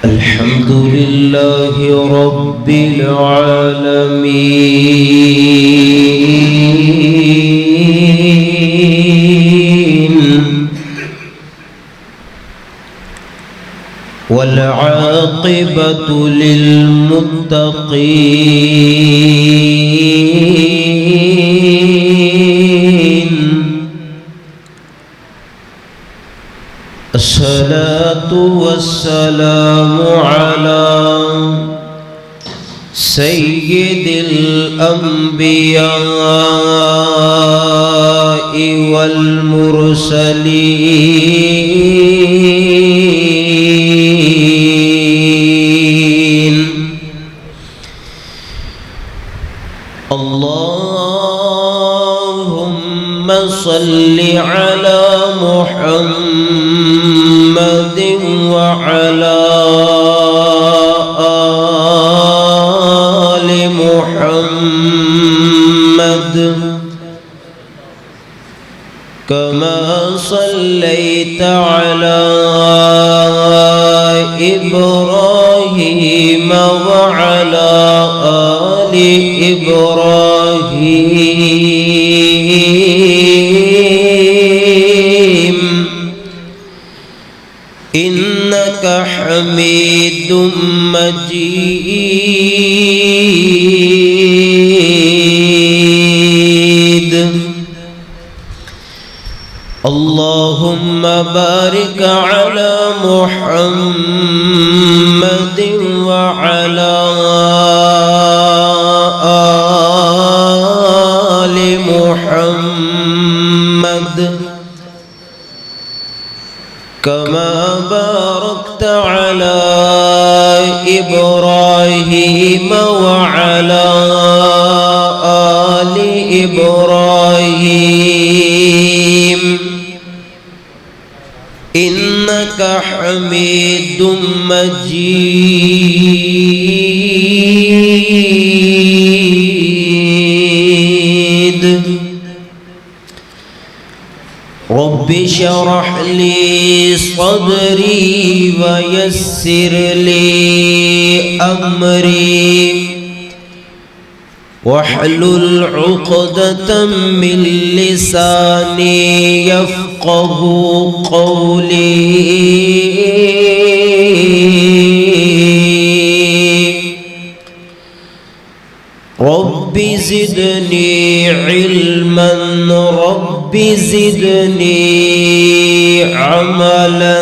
الحمد لله رب العالمين والعاقبة للمتقين الصلاة والسلام على سيد الأنبياء والمرسلين اللهم صل على محمد وعلى آل محمد كما صليت على إبراهيم وعلى آل إبراهيم إنك حميد مجيد اللهم بارك على محمد وعلى آل محمد كما باركت على إبراهيم وعلى آل إبراهيم إنك حميد مجيد رب اشرح لي صدري ويسر لي أمري واحلل عقدة من لساني يفقه قولي رب زدني علما رب زدني عملا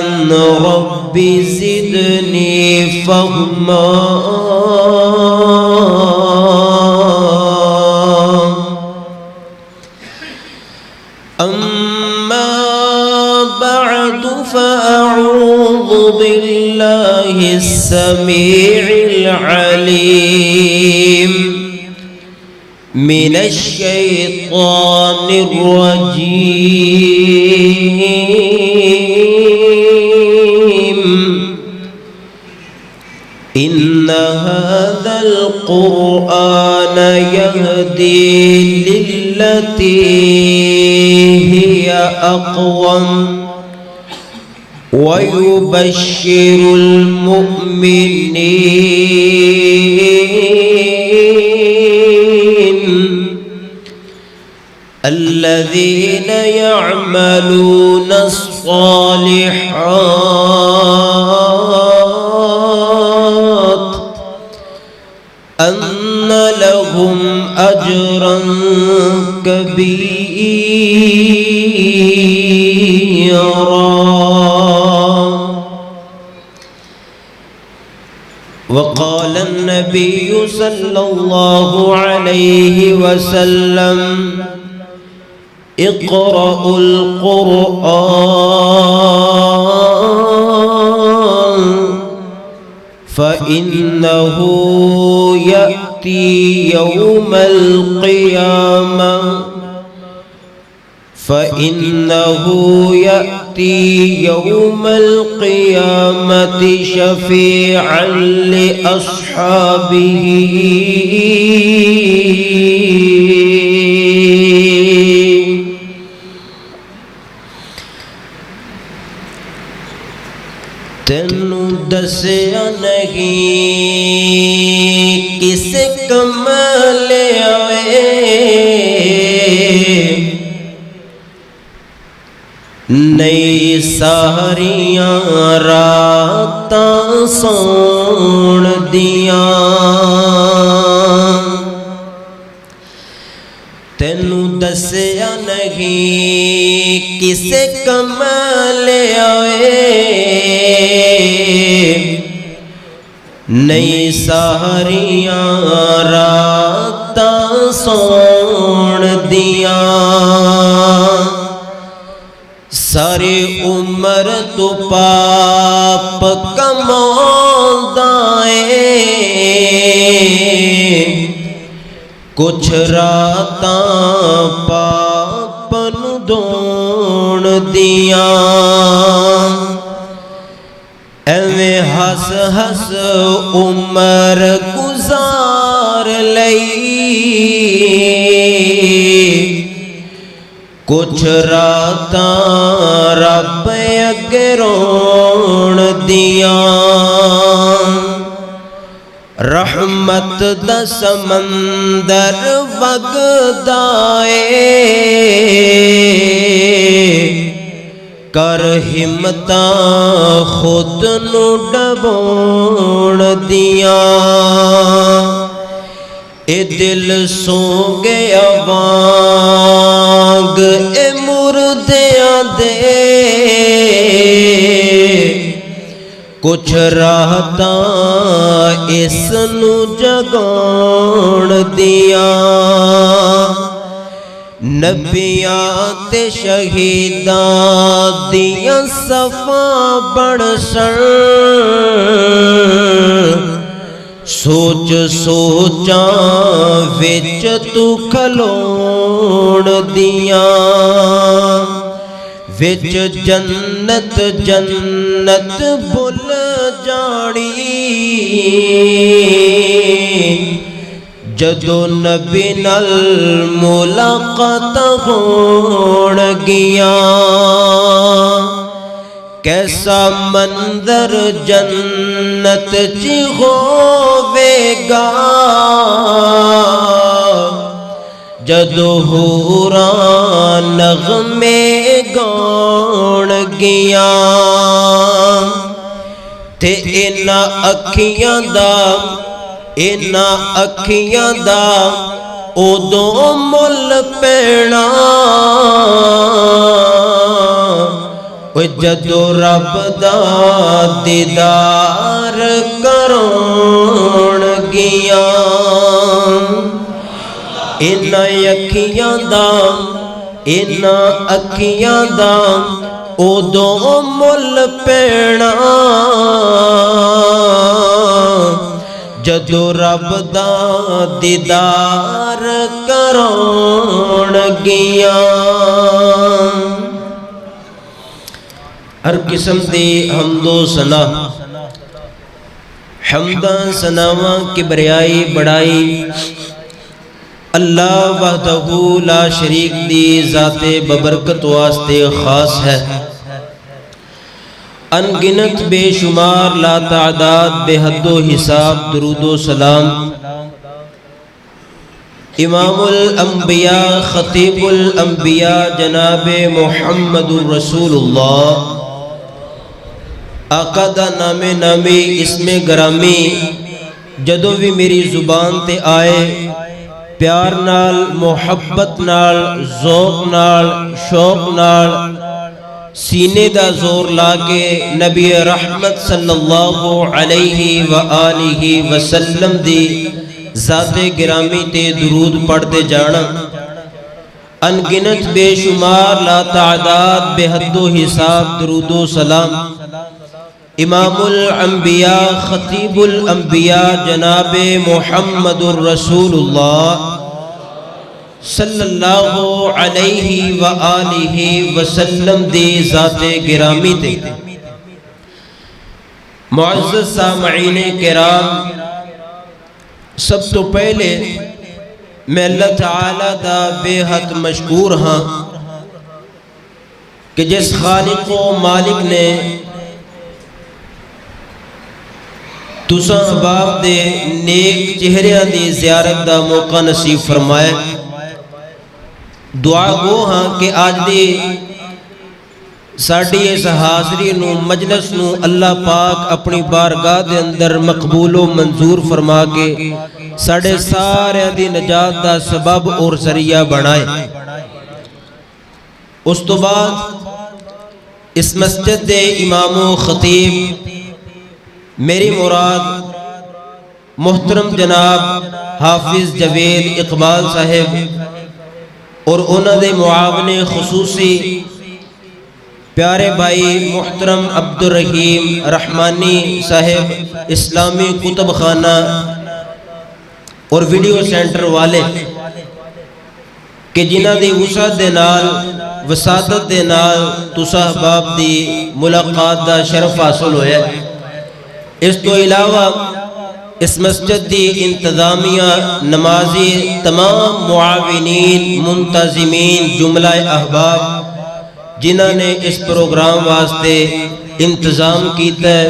رب زدني فهما أما بعد فأعوذ بالله السميع العليم من الشيطان الرجيم إن هذا القرآن يهدي للتي هي أقوم ويبشر المؤمنين الذين يعملون الصالحات أن لهم أجرا كبيرا وقال النبي صلى الله عليه وسلم اقرأوا القرآن فإنه يأتي يوم القيامة شفيعا لأصحابه تنو دسیا نہیں کسے کمال آئے نئی ساریاں راتاں سون دیاں تینوں دسیا نہیں کسے کمال آئے نئی ساریاں راتاں سون دیاں ساری عمر تو پاپ کماؤندا اے کچھ راتاں پاپ نوں دون دیاں ایویں ہس ہس عمر گزار لئی کچھ راتاں رب اگے رون دیاں رحمت دا سمندر وگدا اے کر ہمتاں خود نو ڈبون دیاں اے دل سو گیا وانگ اے مردیاں دے کچھ راحتاں اس نو جگون دیاں نبیاں تے شہیداں دیاں صفاں بن سن سوچ سوچاں وچ تو کھلون دیاں وچ جنت جنت بھل جانی جدو نبی نال ملاقات ہون گیاں کیسا منظر جنت چ ہووے گا جدو حوراں نغمے گاون گیاں تے انہاں اکھیاں دا اودوں مل پینا جدو رب دا دیدار کرون گیاں انہاں اکھیاں دا اودوں مل پینا جدو رب دا دیدار کرون گیاں ہر قسم دی حمد و ثنا حمداں ثناواں کبریائی بڑائی اللہ وحدہ لا شریک دی ذات ببرکت واسطے خاص ہے انگنت بے شمار لا تعداد بے حد و حساب درود و سلام امام الانبیاء خطیب الانبیاء جناب محمد رسول اللہ آقا دا نام نامی اسم گرامی جدو بھی میری زبان تے آئے پیار نال محبت نال ذوق نال شوق نال سینے دا زور لاگے نبی رحمت صلی اللہ علیہ وآلہ وسلم دی ذات گرامی تے درود پڑھ دے جانا انگنت بے شمار لا تعداد بے حد و حساب درود و سلام امام الانبیاء خطیب الانبیاء جناب محمد رسول اللہ صلی اللہ علیہ وآلہ وسلم دی ذات گرامی تے معزز سامعین کرام سب تو پہلے میں اللہ تعالیٰ دا بے حد مشکور ہاں کہ جس خالق و مالک نے تساں احباب دے نیک چہریاں دی زیارت دا موقع نصیب فرمائے۔ دعا گو ہاں کہ آج دی ساڈی اس حاضری نو مجلس نو اللہ پاک اپنی بارگاہ دے اندر مقبول و منظور فرما کے ساڈے سارے دی نجات دا سبب اور ذریعہ بنائے۔ اس تو بعد اس مسجد دے امام و خطیب میری مراد محترم جناب حافظ جوید اقبال صاحب اور انہوں دے معاون خصوصی پیارے بھائی محترم عبدالرحیم رحمانی صاحب اسلامی کتب خانہ اور ویڈیو سینٹر والے کہ جنہ دی وسعت دے نال وسادت دے نال تساں احباب دی ملاقات دا شرف حاصل ہویا ہے۔ اس تو علاوہ اس مسجد دی انتظامیہ نمازی تمام معاونین منتظمین جملہ احباب جنہوں نے اس پروگرام واسطے انتظام کیتا ہے،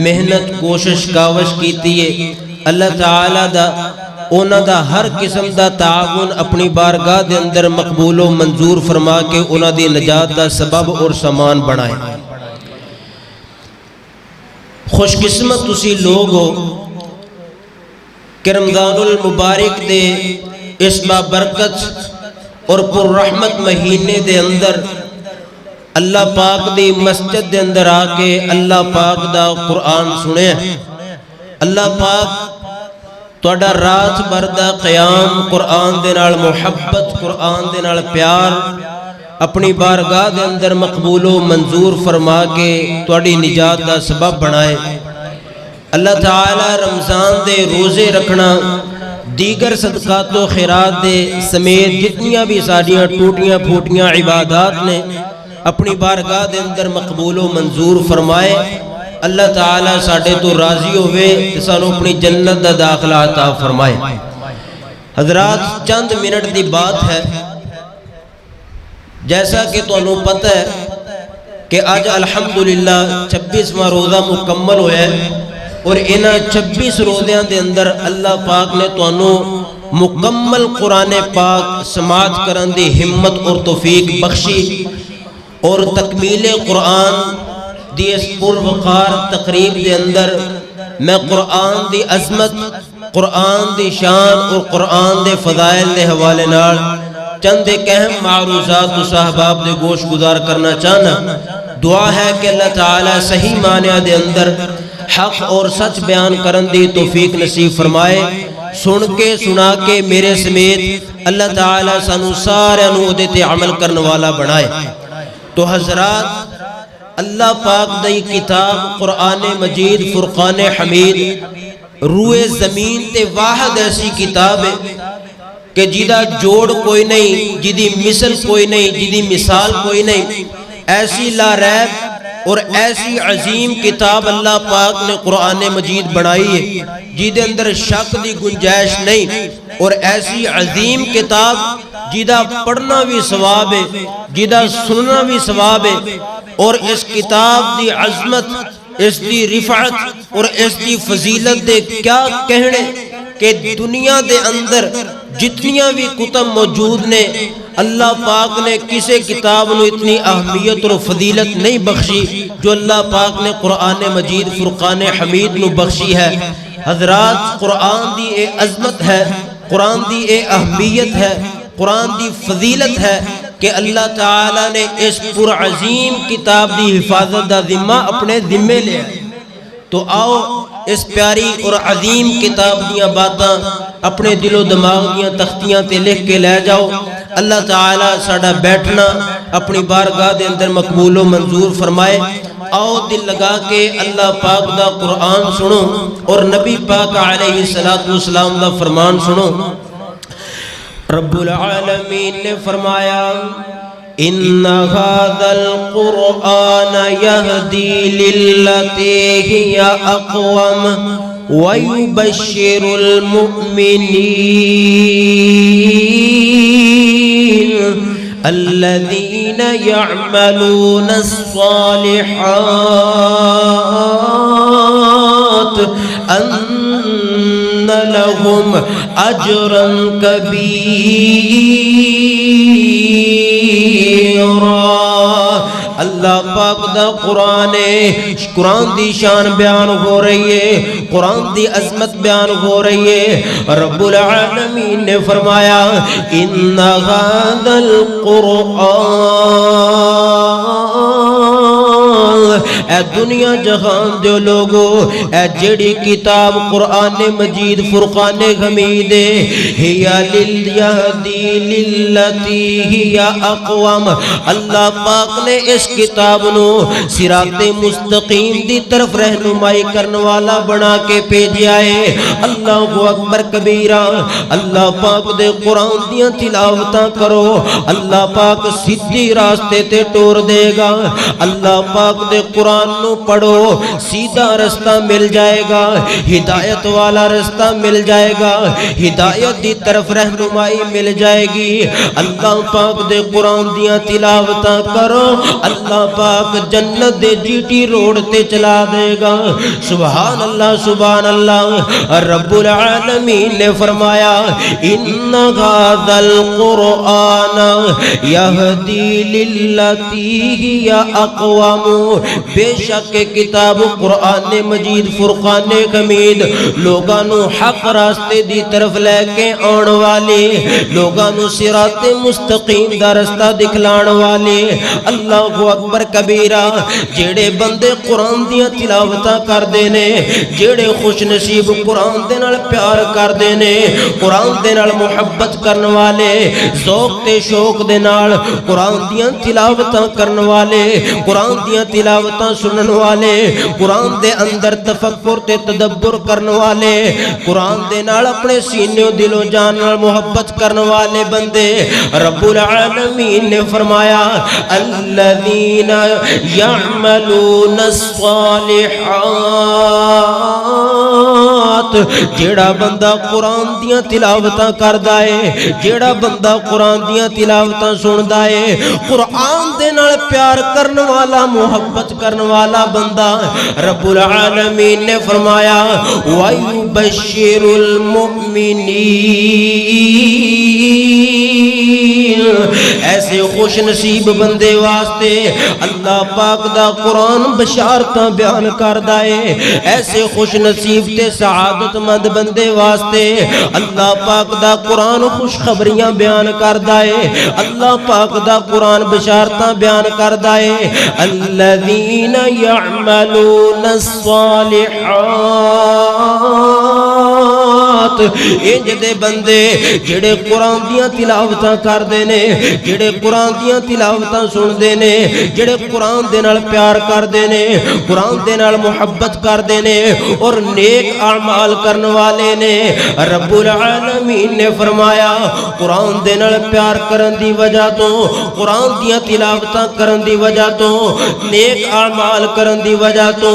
محنت کوشش کاوش کیتی ہے، اللہ تعالیٰ دا اونا دا ہر قسم دا تعاون اپنی بارگاہ دے اندر مقبول و منظور فرما کے اونا دی نجات دا سبب اور سامان بنائے۔ خوش قسمت تسی لوگ ہو کہ رمضان المبارک دے اس بابرکت اور پر رحمت مہینے دے اندر اللہ پاک دی مسجد دے اندر آکے اللہ پاک دا قرآن سنے۔ اللہ پاک توڑا رات بردہ قیام قرآن دے نال محبت قرآن دے نال پیار اپنی بارگاہ دے اندر مقبول و منظور فرما کے توڑی نجات دا سبب بنائے۔ اللہ تعالی رمضان دے روزے رکھنا دیگر صدقات و خیرات دے سمیت جتنیاں بھی ساڑیاں ٹوٹیاں پھوٹیاں عبادات نے اپنی بارگاہ دے اندر مقبول و منظور فرمائے۔ اللہ تعالیٰ ساڑھے تو راضی ہوئے سانو اپنی جنت دا داخلہ عطا فرمائے۔ حضرات چند منٹ دی بات ہے، جیسا کہ تو انہوں پتہ ہے کہ آج الحمدللہ 26واں روزہ مکمل ہویا ہے اور انہاں 26 روزیاں دے اندر اللہ پاک نے تو انہوں مکمل قرآن پاک سماعت کرن دی ہمت اور توفیق بخشی اور تکمیل قرآن دی اس پروقار تقریب دے اندر میں قرآن دی عظمت قرآن دی شان اور قرآن دے فضائل دے حوالے نال چند ایک اہم معروضات و صحباب دے گوش گزار کرنا چاہنا۔ دعا ہے کہ اللہ تعالیٰ صحیح معنی دے اندر حق اور سچ بیان کرن دی توفیق نصیب فرمائے۔ سن کے سنا کے میرے سمیت اللہ تعالیٰ سانو سارے انہوں دے عمل کرنے والا بنائے۔ تو حضرات اللہ پاک دی کتاب قرآن مجید فرقان حمید روئے زمین تے واحد ایسی کتاب ہے کہ جیدہ جوڑ کوئی نہیں، جیدی مثل کوئی نہیں، جیدی مثال کوئی نہیں، ایسی لا ریب اور ایسی عظیم کتاب اللہ پاک نے قرآن مجید بنائی ہے جیدے اندر شک دی گنجائش نہیں، اور ایسی عظیم کتاب جیدہ پڑھنا بھی ثواب ہے، جیدہ سننا بھی ثواب ہے، اور اس کتاب دی عظمت، اس دی رفعت اور اس دی فضیلت دے کیا کہنے کہ دنیا دے اندر جتنیاں بھی کتب موجود نے اللہ پاک نے کسے کتاب نو اتنی اہمیت اور فضیلت نہیں بخشی جو اللہ پاک نے قرآن مجید فرقان حمید نو بخشی ہے۔ حضرات قرآن دی اے عظمت ہے، قرآن دی اے اہمیت ہے، قرآن دی فضیلت ہے کہ اللہ تعالیٰ نے اس پرعظیم کتاب دی حفاظت دا ذمہ اپنے ذمے لیا۔ تو آؤ اس پیاری اور عظیم کتاب دیاں باتاں اپنے دل و دماغ دیاں تختیاں تے لکھ کے لے جاؤ۔ اللہ تعالیٰ ساڑھا بیٹھنا اپنی بارگاہ دے اندر مقبول و منظور فرمائے۔ آؤ دل لگا کے اللہ پاک دا قرآن سنو اور نبی پاک علیہ السلام دا فرمان سنو۔ رب العالمین نے فرمایا ان هذا القرآن يهدي للتي هي اقوم ويبشر المؤمنين الذين يعملون الصالحات أن لهم أجرا كبيرا۔ اللہ پاک دا قرآن ہے، قرآن دی شان بیان ہو رہی ہے، قرآن دی عظمت بیان ہو رہی ہے۔ رب العالمین نے فرمایا ان ھذا القرآن، اے دنیا جہان دے لوگو، اے جڑی کتاب قرآن مجید فرقان حمید ہی یہدی للتی ہی اقوم۔ اللہ پاک نے اس کتاب نو صراط مستقیم دی طرف رہنمائی کرنے والا بنا کے بھیجا ہے۔ اللہ اکبر کبیرہ۔ اللہ پاک دے قرآن دیاں تلاوتاں کرو، اللہ پاک سیدھی راستے تے ٹور دے گا۔ اللہ پاک دے قرآن نو پڑھو، سیدھا رستہ مل جائے گا، ہدایت والا رستہ مل جائے گا، ہدایت دی طرف رہنمائی مل جائے گی۔ اللہ پاک دے قرآن دیاں تلاوتاں کرو، اللہ پاک جنت دے جی ٹی روڈ تے چلا دے گا۔ سبحان اللہ سبحان اللہ۔ رب العالمین نے فرمایا ان ھذا القرآن یہدی للتی ہی اقوم۔ بے شک کتاب قرآن مجید فرقان حمید لوگاں نو حق راستے دی طرف لے کے آن والے، لوگاں نو صراط مستقیم دا رستہ دکھلان والے۔ اللہ اکبر کبیرہ۔ جڑے بندے قرآن دیاں تلاوتاں کردے نے، جڑے خوش نصیب قرآن دے نال پیار کردے نے، قرآن دے نال محبت کرن والے، ذوق تے شوق دے نال قرآن دیاں تلاوتاں کرن والے، قرآن دیاں تلاوتاں سنن والے، قرآن دے اندر تفکر تے تدبر کرن والے، قرآن دے نال اپنے سینے و دل و جان نال محبت کرن والے بندے، رب العالمین نے فرمایا الذین یعملون الصالحات۔ جیڑا بندہ قرآن دیاں تلاوتاں کردا ہے، جیڑا بندہ قرآن دیاں تلاوتاں سندا ہے، قرآن دے نال پیار کرن والا، محبت کرن والا بندہ، رب العالمین نے فرمایا وَيُبَشِّرُ الْمُؤْمِنِينَ۔ ایسے خوش نصیب بندے واسطے اللہ پاک دا قرآن بشارتاں بیان کردا ہے۔ ایسے خوش نصیب تے سعادت مند بندے واسطے اللہ پاک دا قرآن خوشخبریاں بیان کردا ہے۔ اللہ پاک دا قرآن بشارتاں بیان کردا ہے۔ الذین یعملون الصالحات، انج دے بندے جڑے قرآن دیاں تلاوتاں کردے نے، جڑے قرآن دیاں تلاوتاں سندے نے، جڑے قرآن دے نال پیار کردے نے، قرآن دے نال محبت کردے نے اور نیک اعمال کرن والے نے۔ رب العالمین نے فرمایا قرآن دے نال پیار کرن دی وجہ تو، قرآن دیاں تلاوتاں کرن دی وجہ تو، نیک اعمال کرن دی وجہ تو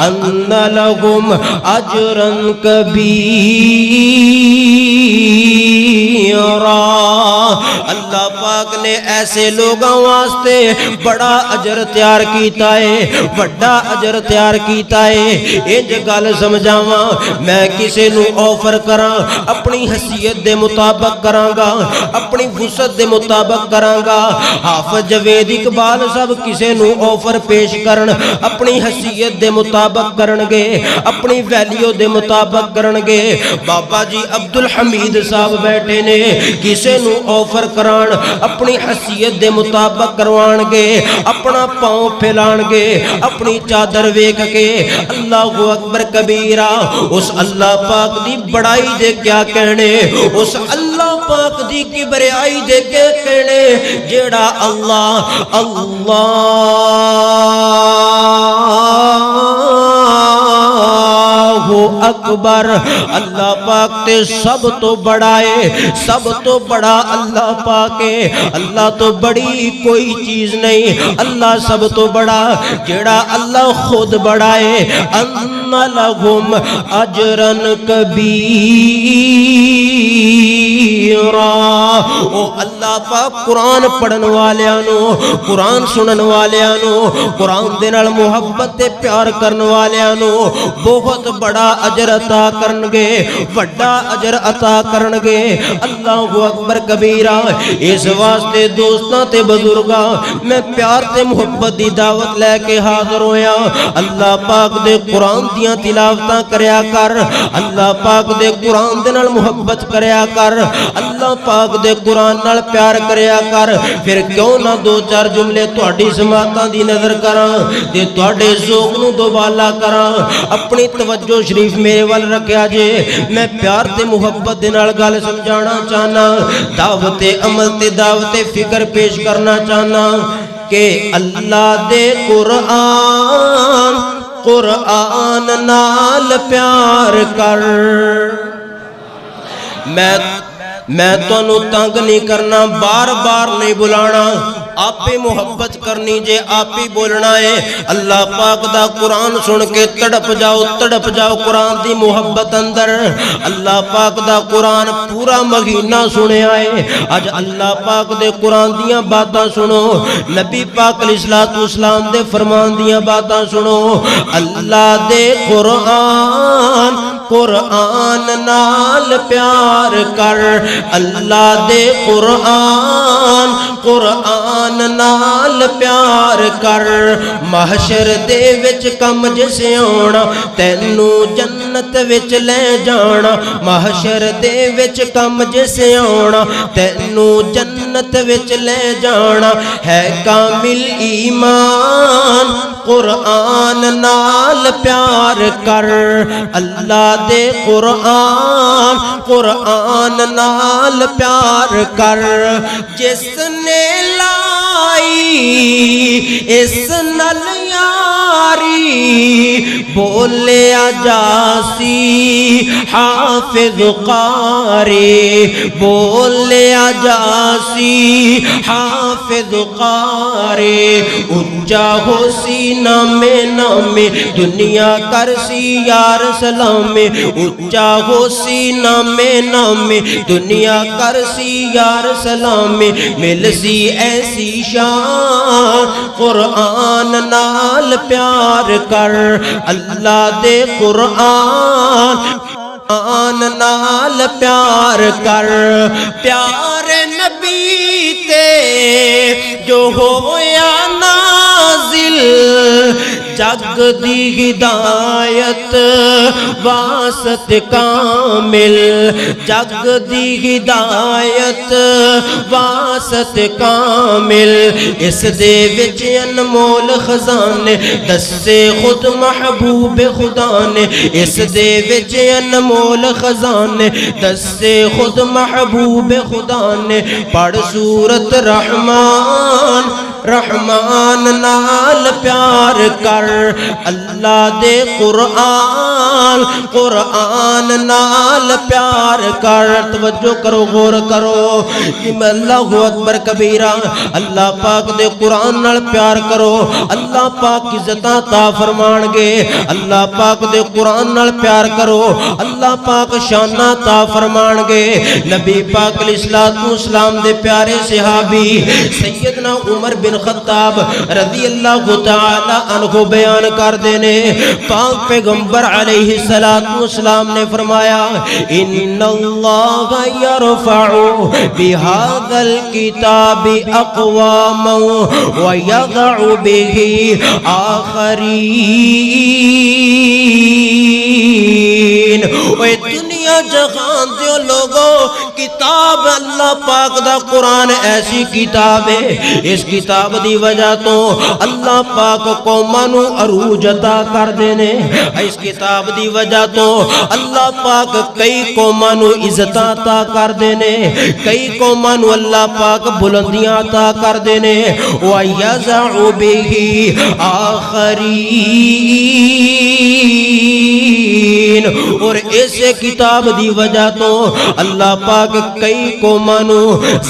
ان لہم اجرا کبیرا۔ اللہ پاک نے ایسے لوگاں واسطے بڑا اجر تیار کیتا ہے، بڑا اجر تیار کیتا ہے۔ انج گل سمجھاواں، میں کسے نو آفر کراں اپنی حیثیت دے مطابق کراں گا، اپنی وسعت دے مطابق کراں گا۔ حافظ جوید اقبال صاحب کسے نو آفر پیش کرن اپنی حیثیت دے مطابق کرن گے، اپنی ویلیو دے مطابق کرن گے۔ بابا جی عبدالحمید صاحب بیٹھے نے، کسے نو آفر کران اپنی حیثیت دے مطابق کروان گے، اپنا پاؤں پھیلان گے، اپنی چادر ویکھ کے۔ اللہ اکبر کبیرہ۔ اس اللہ پاک دی بڑائی دے کیا کہنے، اس اللہ پاک دی کبریائی دے کیا کہنے، جیڑا اللہ اکبر، اللہ پاک تے سب تو بڑا ہے، سب تو بڑا اللہ پاک ہے۔ اللہ تو بڑی کوئی چیز نہیں، اللہ سب تو بڑا، جیڑا اللہ خود بڑا ہے۔ أن لهم أجرا كبيرا. او اللہ پاک قرآن پڑھن والیاں نو، قرآن سنن والیاں نو، قرآن دے نال محبت تے پیار کرن والیاں نو بہت بڑا اجر عطا کرنگے، بڑا اجر عطا کرنگے. اللہ اکبر کبیرہ. اس واسطے دوستاں تے بزرگاں میں پیار تے محبت دی دعوت لے کے حاضر ہویا. اللہ پاک دے قرآن دیاں تلاوتاں کریا کر، اللہ پاک دے قرآن دے نال محبت کریا کر، اللہ پاک دے قرآن نال پیار کریا کر. پھر کیوں نہ دو چار جملے تہاڈی سماعتاں دی نظر کراں تے تہاڈے ذوق نو دوبالا کراں. اپنی توجہ شریف میرے ول رکھیا جے. میں پیار تے محبت دے نال گل سمجھانا چاہنا، دعوت عمل تے دعوت فکر پیش کرنا چاہنا کہ اللہ دے قرآن نال پیار کر. میں تانوں تنگ نہیں کرنا، بار بار نہیں بلانا، آپ ہی محبت کرنی جے، آپ ہی بولنا ہے. اللہ پاک دا قرآن سن کے تڑپ جاؤ قرآن دی محبت اندر. اللہ پاک دا قرآن پورا مہینہ سنے آئے. آج اللہ پاک دے قرآن دیاں باتاں سنو، نبی پاک علیہ السلام دے فرمان دیاں باتاں سنو. اللہ دے قرآن نال پیار کر، اللہ دے قرآن نال پیار کر. محشر دے وچ کم جسے آنا تینو جنت وچ لے جانا. محشر دے وچ کم جسے آنا تینو جنت وچ لے جانا. ہے کامل ایمان قرآن نال پیار کر. اللہ دے قرآن نال پیار کر. جس نے لائی اس نال یاری بولیا جاسی حافظ قاری، بولیا جاسی حافظ قاری. اونچا ہو سی نام دنیا کرسی یار سلام. اونچا ہو سی نام دنیا کرسی یار سلام. مل سی ایسی شان قرآن نال پیار کر. اللہ دے قرآن نال پیار کر. پیار نبی تے جو ہویا نازل جگ دی ہدایت واسط کامل. جگ دی ہدایت واسط کامل. اس دے وچ انمول خزانے دسے خود محبوب خدا نے. اس دے وچ انمول خزانے دسے خود محبوب خدا نے. پڑھ سورت رحمان نال پیار کر. اللہ دے قرآن نال پیار کر. توجہ کرو، غور کرو. اللہ اکبر کبیرہ. اللہ پاک دے قرآن نال پیار کرو، اللہ پاک عزت عطا فرمان گے. اللہ پاک دے قرآن نال پیار کرو، اللہ پاک شان عطا فرمان گے. نبی پاک علیہ السلام دے پیارے صحابی سیدنا عمر بن خطاب رضی اللہ تعالی عنہ بیان کر دینے. پاک پیغمبر علیہ السلام نے فرمایا ان اللہ یرفع بہذا الکتاب اقواما ویضع به آخرین. اے دنیا جہان دیو لوگوں، کتاب اللہ پاک دا قرآن ایسی کتاب ہے، اس کتاب دی وجہ تو اللہ پاک قوماں نو عروج عطا کر دینے. اس کتاب دی وجہ تو اللہ پاک کئی قوماں نو عزت عطا کر دینے، کئی قوماں نو اللہ پاک بلندیاں عطا کر دینے. وَيَزَعُ بِهِ آخَرِينَ. مبین. اور ایسے کتاب دی وجہ تو اللہ پاک کئی قوماں نو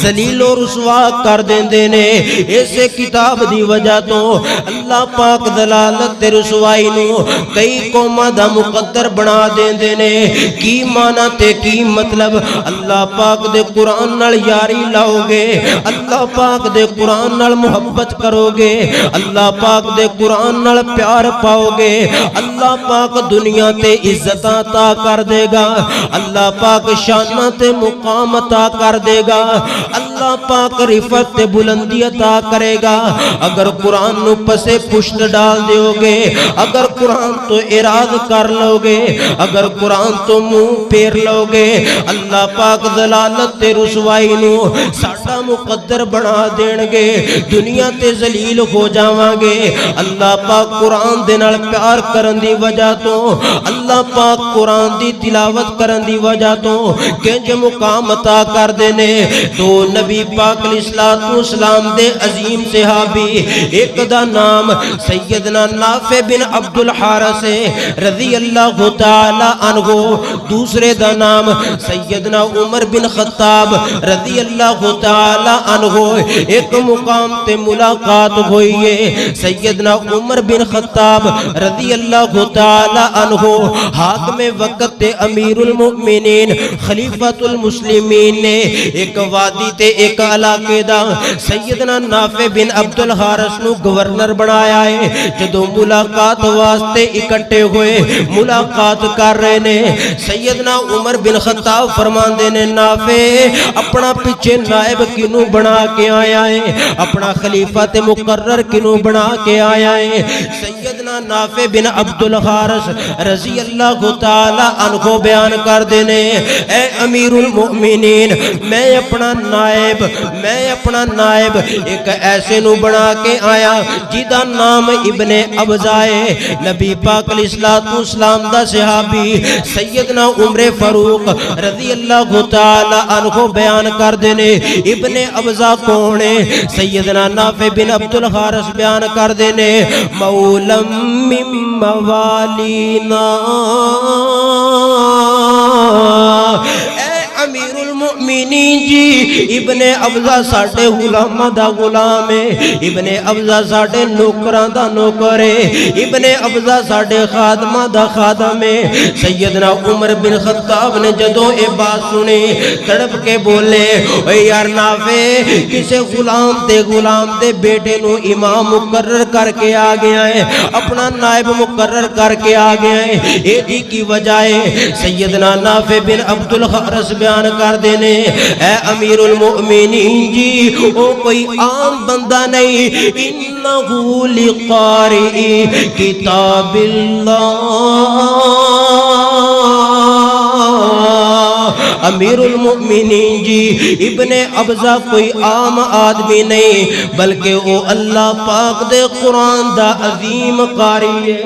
ذلیل و رسوا کر دیندے نے. ایسے کتاب دی وجہ تو اللہ پاک ذلالت تے رسوائی نو کئی قوماں دا مقدر بنا دیندے نے. کی معنی تے کی مطلب؟ اللہ پاک دے قرآن نال یاری لاؤ گے, اللہ پاک دے قرآن نال محبت کرو گے, اللہ پاک دے قرآن نال پیار پاؤ گے, اللہ پاک دنیا تے عزت عطا کر دے گا, اللہ پاک شان تے مقام عطا کر دے گا, اللہ پاک رفعت تے بلندی عطا کرے گا. اگر قرآن نو پسے پشت ڈال دیو گے, اگر قرآن تو اراد کر لو گے, اگر قرآن تو منہ پھیر لو گے, اللہ پاک ذلالت تے رسوائی نو ساڈا مقدر بنا دین گے, دنیا تے ذلیل ہو جاواں گے. اللہ پاک قرآن دے نال پیار کرن دی وجہ تو, اللہ پاک قرآن دی تلاوت کرن دی وجہ تو کنج مقام عطا کر دے نے. تو نبی پاک علیہ الصلوۃ والسلام دے عظیم صحابی, ایک دا نام سیدنا نافع بن عبد الحارث رضی اللہ تعالی عنہ, دوسرے دا نام سیدنا عمر بن خطاب رضی اللہ تعالی عنہ. ایک مقام تے ملاقات ہوئی ہے. سیدنا عمر بن خطاب رضی اللہ تعالی عنہ حاکم وقت تے امیر المؤمنین خلیفۃ المسلمین نے ایک وادی تے ایک علاقے دا سیدنا نافع بن عبد الحارث نو گورنر بنایا ہے. جدوں ملاقات واسطے اکٹھے ہوئے, ملاقات کر رہے نے, سیدنا عمر بن خطاب فرماندے نے نافع اپنا پیچھے نائب کنوں بنا کے آیا ہے, اپنا خلیفہ تے مقرر کنوں بنا کے آیا ہے. سیدنا نافع بن عبد الحارث رضی اللہ تعالی عنہ بیان کر دینے, اے امیر المؤمنین میں اپنا نائب ایک ایسے نو بنا کے آیا جیدہ نام ابن ابزائے. نبی پاک علیہ الصلوۃ والسلام دا صحابی سیدنا عمر فاروق رضی اللہ تعالی عنہ بیان کر دینے ابن ابزا کون ہے؟ سیدنا نافع بن عبد الحارث بیان کر دینے مولم من موالینا. امیر المؤمنین جی ابن ابزا ساڑھے غلامہ دا غلام ہے, ابن ابزا ساڑھے نوکران دا نوکر ہے, ابن ابزا ساڑھے خادمہ دا خادم ہے. سیدنا عمر بن خطاب نے جدوں اے بات سنی تڑپ کے بولے اے یار نافع کسے غلام دے بیٹے نو امام مقرر کر کے آ گیا ہے, اپنا نائب مقرر کر کے آ گیا ہے, ایدی کی وجہ ہے. سیدنا نافع بن عبد الحارث بیان کر دینے اے امیر المؤمنین جی او کوئی عام بندہ نہیں, انہو لقارئ کتاب اللہ. امیر المؤمنین جی ابن ابزا کوئی عام آدمی نہیں بلکہ وہ اللہ پاک دے قرآن دا عظیم قاری ہے.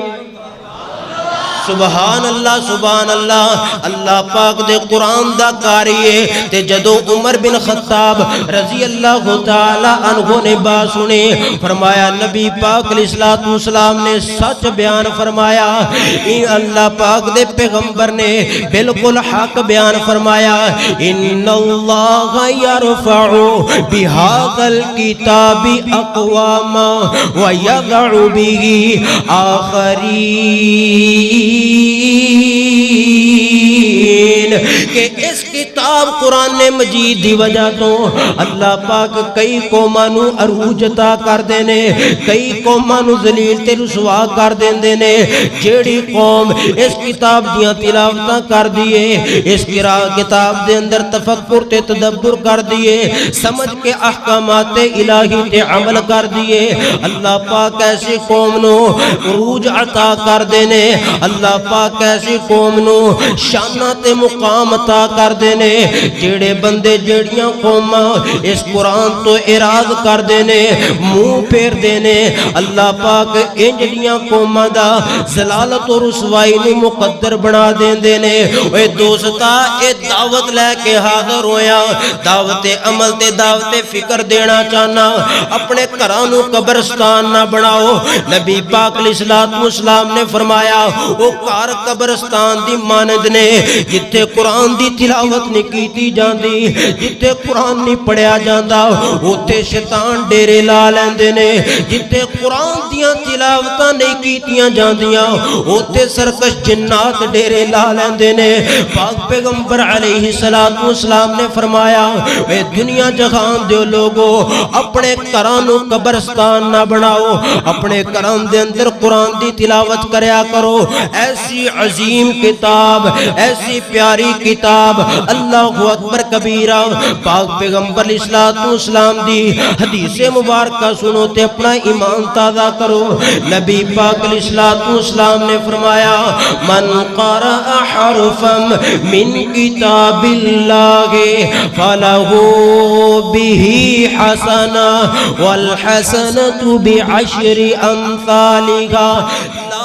سبحان اللہ سبحان اللہ, اللہ پاک دے قرآن دا قاری ہے. تے جدو عمر بن خطاب رضی اللہ تعالی عنہ نے بات سنے فرمایا نبی پاک علیہ الصلوۃ والسلام نے سچ بیان فرمایا, ان اللہ پاک دے پیغمبر نے بالکل حق بیان فرمایا. ان اللہ یرفع بہذا الکتاب اقواما ویضع به آخرین. کہ اس کتاب قرآن مجید دی وجہ تو اللہ پاک کئی قوماں نو عروج عطا کر دینے, کئی قوماں نو ذلیل تے رسوا کر دیندے نے. جیڑی قوم اس کتاب دیاں تلاوتاں کر دیے, اس کتاب دے اندر تفکر تے تدبر کر دیے, سمجھ کے احکامات الہی تے عمل کر دیے, اللہ پاک ایسی قوم نو عروج عطا کر دینے, اللہ پاک ایسی قوم نو شانہ تے مقام عطا کر دینے. جڑے بندے جڑیاں قوماں اس قرآن تو اعراض کر دینے منہ پھیر دینے اللہ پاک انجلیاں قوماں دا ضلالت و رسوائی نو مقدر بنا دیندے نے اے دوستا اے دعوت لے کے حاضر ہویا دعوت عمل تے دعوت فکر دینا چاہنا اپنے گھراں نو قبرستان نہ بناؤ نبی پاک علیہ الصلوۃ والسلام نے فرمایا او گھر قبرستان دی مانند نے جتھے قرآن دی تلاوت نہیں کیتی جاندی جتھے قرآن نہیں پڑھیا جاندا اوتھے شیطان ڈیرے لا لیندے نے جتھے قرآن دیاں تلاوتاں نہیں کیتیاں جاندیاں اوتھے سرکش جنات ڈیرے لا لیندے نے پاک پیغمبر علیہ الصلوۃ والسلام نے فرمایا اے دنیا جہان دے لوگو اپنے گھراں نو قبرستان نہ بناؤ اپنے گھراں دے اندر قرآن دی تلاوت کریا کرو ایسی عظیم کتاب ایسی پیاری کتاب اللہ اکبر کبیرہ پاک پیغمبر علیہ الصلوۃ والسلام دی حدیث مبارکہ سنو تے اپنا ایمان تازہ کرو نبی پاک علیہ الصلوۃ والسلام نے فرمایا من قرأ حرفا من کتاب اللہ فلہ به حسنہ والحسنۃ بعشر امثالها لا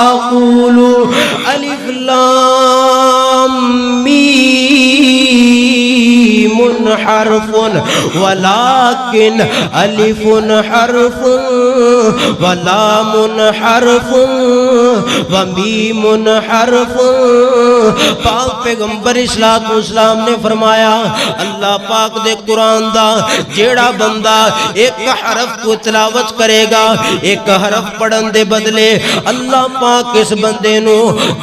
اقول الف لام میم حرف ولكن الف حرف ولام حرف ومیم حرف پاک پیغمبر اسلام والسلام نے فرمایا اللہ پاک دے قرآن دا جیڑا بندہ ایک حرف کو تلاوت کرے گا ایک حرف پڑھن دے بدلے اللہ پاک اس بندے نو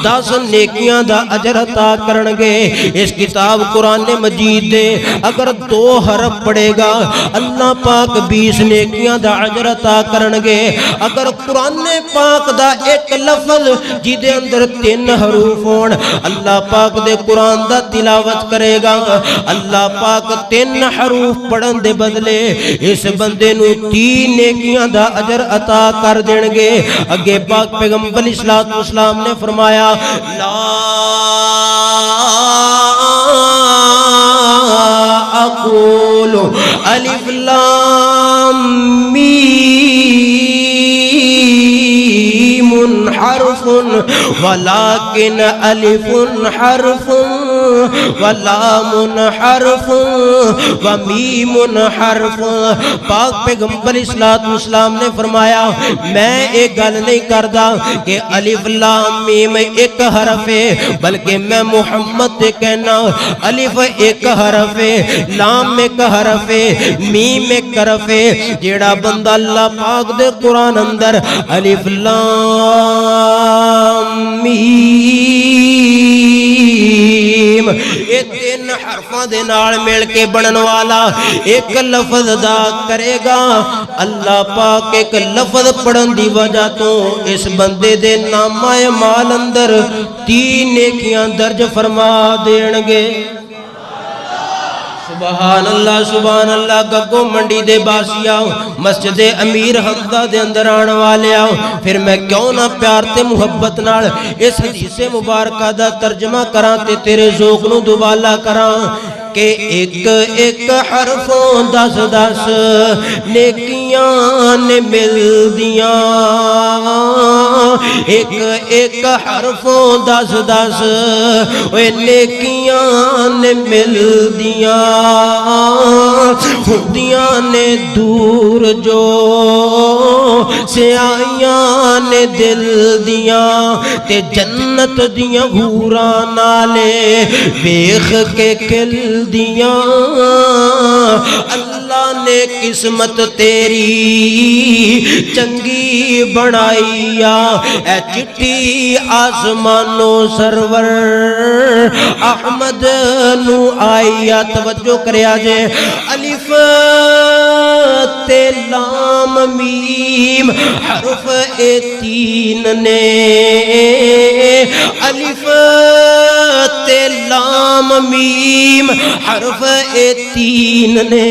10 نیکیاں دا اجر عطا کرنگے اس کتاب قرآن مجید دے اگر 2 حرف پڑھے گا اللہ پاک 20 نیکیاں دا اجر عطا کرنگے اگر قرآن پاک دا ایک لفظ جدے اندر 3 حروف ہون اللہ پاک دے قرآن دا تلاوت کرے گا اللہ پاک 3 حروف پڑھن دے بدلے اس بندے نو 3 نیکیاں دا اجر عطا کر دینگے اگے پاک پیغمبر علیہ الصلوۃ والسلام نے فرمایا لا اقول الف لام میم حرف ولكن الف حرف ولام حرف ومیم حرف پاک پیغمبر علیہ الصلوۃ والسلام نے فرمایا میں ایک گل نہیں کردا کہ الف لام میم ایک حرف ہے بلکہ میں محمد تے کہنا الف ایک حرف ہے لام ایک حرف ہے میم ایک حرف ہے جیڑا بندہ اللہ پاک دے قرآن اندر الف لام میم یہ 3 حرفاں دے نال مل کے بنن والا ایک لفظ ادا کرے گا اللہ پاک ایک لفظ پڑھن دی وجہ تو اس بندے دے نامہ اعمال اندر 3 نیکیاں درج فرما دینگے سبحان اللہ گگو منڈی دے باسیا مسجد امیر حمزہ دے اندر آن والے آؤ پھر میں کیوں نہ پیار تے محبت نال اس حدیث مبارکہ دا ترجمہ کراں تے تیرے ذوق نو دوبالا کراں کہ ایک ایک حرفوں 10 نیکیاں نے مل دیاں ایک ایک حرفوں 10 نیکیاں نے مل دیاں خودیاں نے دور جو سیائیاں نے دل دیاں تے جنت دیاں حوراں نالے ویکھ کے کھل دیاں اللہ نے قسمت تیری چنگی بنائیا اے چٹھی آسمانو سرور احمد نو آئیا توجہ کریا جے الف تے لام میم حرف 3 نے الف تے لام میم حرف 3 نے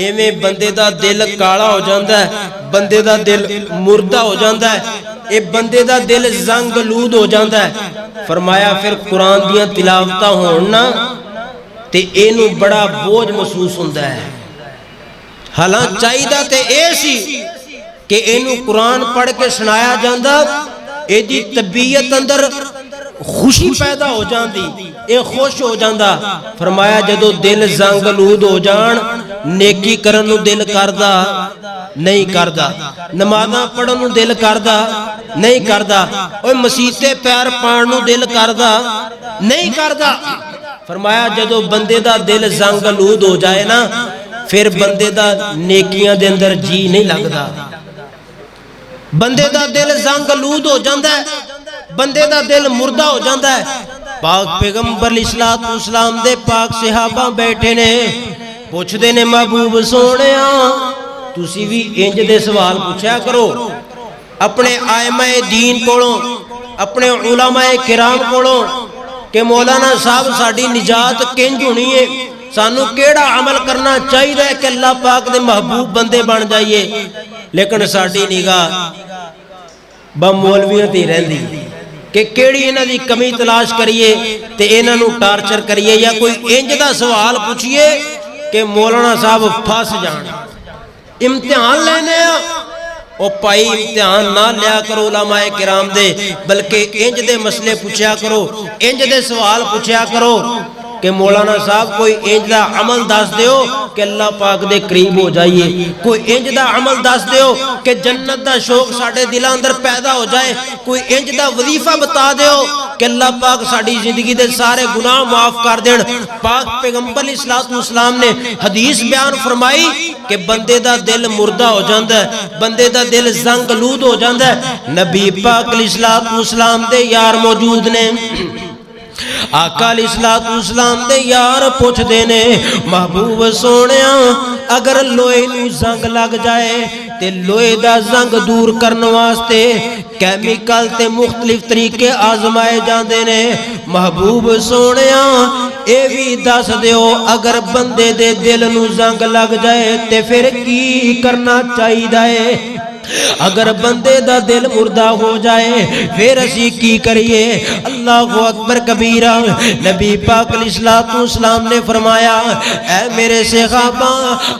ایویں بندے دا دل کالا ہو جاندہ ہے، بندے دا دل مردہ ہو جاندہ ہے، اے بندے دا دل زنگ لود ہو جاندہ ہے۔ فرمایا پھر قرآن دیاں تلاوتہ ہونا تے اینو بڑا بوجھ محسوس ہوندہ ہے۔ حالان چاہی دا تے ایسی کہ اینو قرآن پڑھ کے سنایا جاندہ، اے دی طبیعت اندر خوشی پیدا ہو جاندی، اے خوش ہو جاندہ۔ فرمایا جدو دل زنگ لود ہو جان، نیکی کرن نو دل کردہ نہیں کردہ، نمازاں پڑھن نو دل کردہ نہیں کردہ، اوہ مسیحتے پیر پان نو دل کردہ نہیں کردہ۔ فرمایا جدو بندے دا دل زنگ لود ہو جائے نا، پھر بندے دا نیکیاں دے اندر جی نہیں لگدا، بندے دا دل زنگ لود ہو جاندہ ہے، بندے دا دل مردہ ہو جاندہ ہے۔ پاک پیغمبر علیہ السلام دے پاک صحابہ بیٹھے نے، پوچھ دے نے محبوب سونیا تُسی بھی انج دے سوال پوچھا کرو اپنے آئمہ دین کولوں، اپنے علماء کرام کولوں کہ مولانا صاحب ساڑی نجات کنج ہونی ہے، سانو کیڑا عمل کرنا چاہیے ہے کہ اللہ پاک دے محبوب بندے بن جائیے۔ لیکن ساڑی نگاہ مولویاں تے رہندی کہ کیڑی انہاں دی کمی تلاش کریے تے انہاں نو ٹارچر کریے، یا کوئی انج دا سوال پوچھئے کہ مولانا صاحب پھاس جان۔ امتحان لینے او پائی امتحان نہ لیا کرو علماء کرام دے، بلکہ انج دے مسئلے پوچھیا کرو، انج دے سوال پوچھیا کرو کہ مولانا صاحب کوئی انج دا عمل دس دیو کہ اللہ پاک دے قریب ہو جائیے، کوئی انج دا عمل دس دیو کہ جنت دا شوق ساڑھے دلہ اندر پیدا ہو جائے، کوئی انج دا وظیفہ بتا دیو کہ اللہ پاک ساڑھی زندگی دے سارے گناہ معاف کر دین۔ پاک پیغمبر علیہ السلام نے حدیث بیان فرمائی کہ بندے دا دل مردہ ہو جاندہ ہے، بندے دا دل زنگ لود ہو جاندہ ہے۔ نبی پاک علیہ السلام دے یار موجود نے، آقا علیہ السلام دے یار پوچھ دینے محبوب سونیا اگر لوئے نو زنگ لگ جائے تے لوئے دا زنگ دور کرنے واسطے کیمیکل تے مختلف طریقے آزمائے جاندے نے، محبوب سونیا اے بھی دس دیو اگر بندے دے دل نو زنگ لگ جائے تے پھر کی کرنا چاہی دائے؟ اگر بندے دا دل مردہ ہو جائے پھر اسی کی کریے؟ اللہ اکبر کبیرہ۔ نبی پاک علیہ السلام نے فرمایا اے میرے صحابہ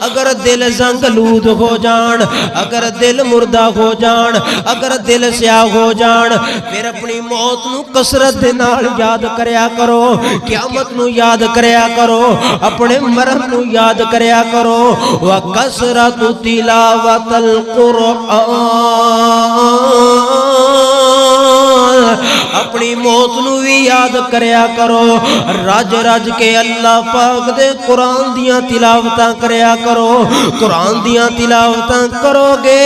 اگر دل زنگ لود ہو جان، اگر دل مردہ ہو جان، اگر دل سیاہ ہو جان، پھر اپنی موت نو کسرت دے نال یاد کریا کرو، قیامت نو یاد کریا کرو، اپنے مرم نو یاد کریا کرو۔ وَكَسْرَةُ تِلَاوَةَ الْقُرْآنِ، اپنی موت نو بھی یاد کریا کرو، رج رج کے اللہ پاک دے قرآن دیاں تلاوتاں کریا کرو۔ قرآن دیاں تلاوتاں کرو گے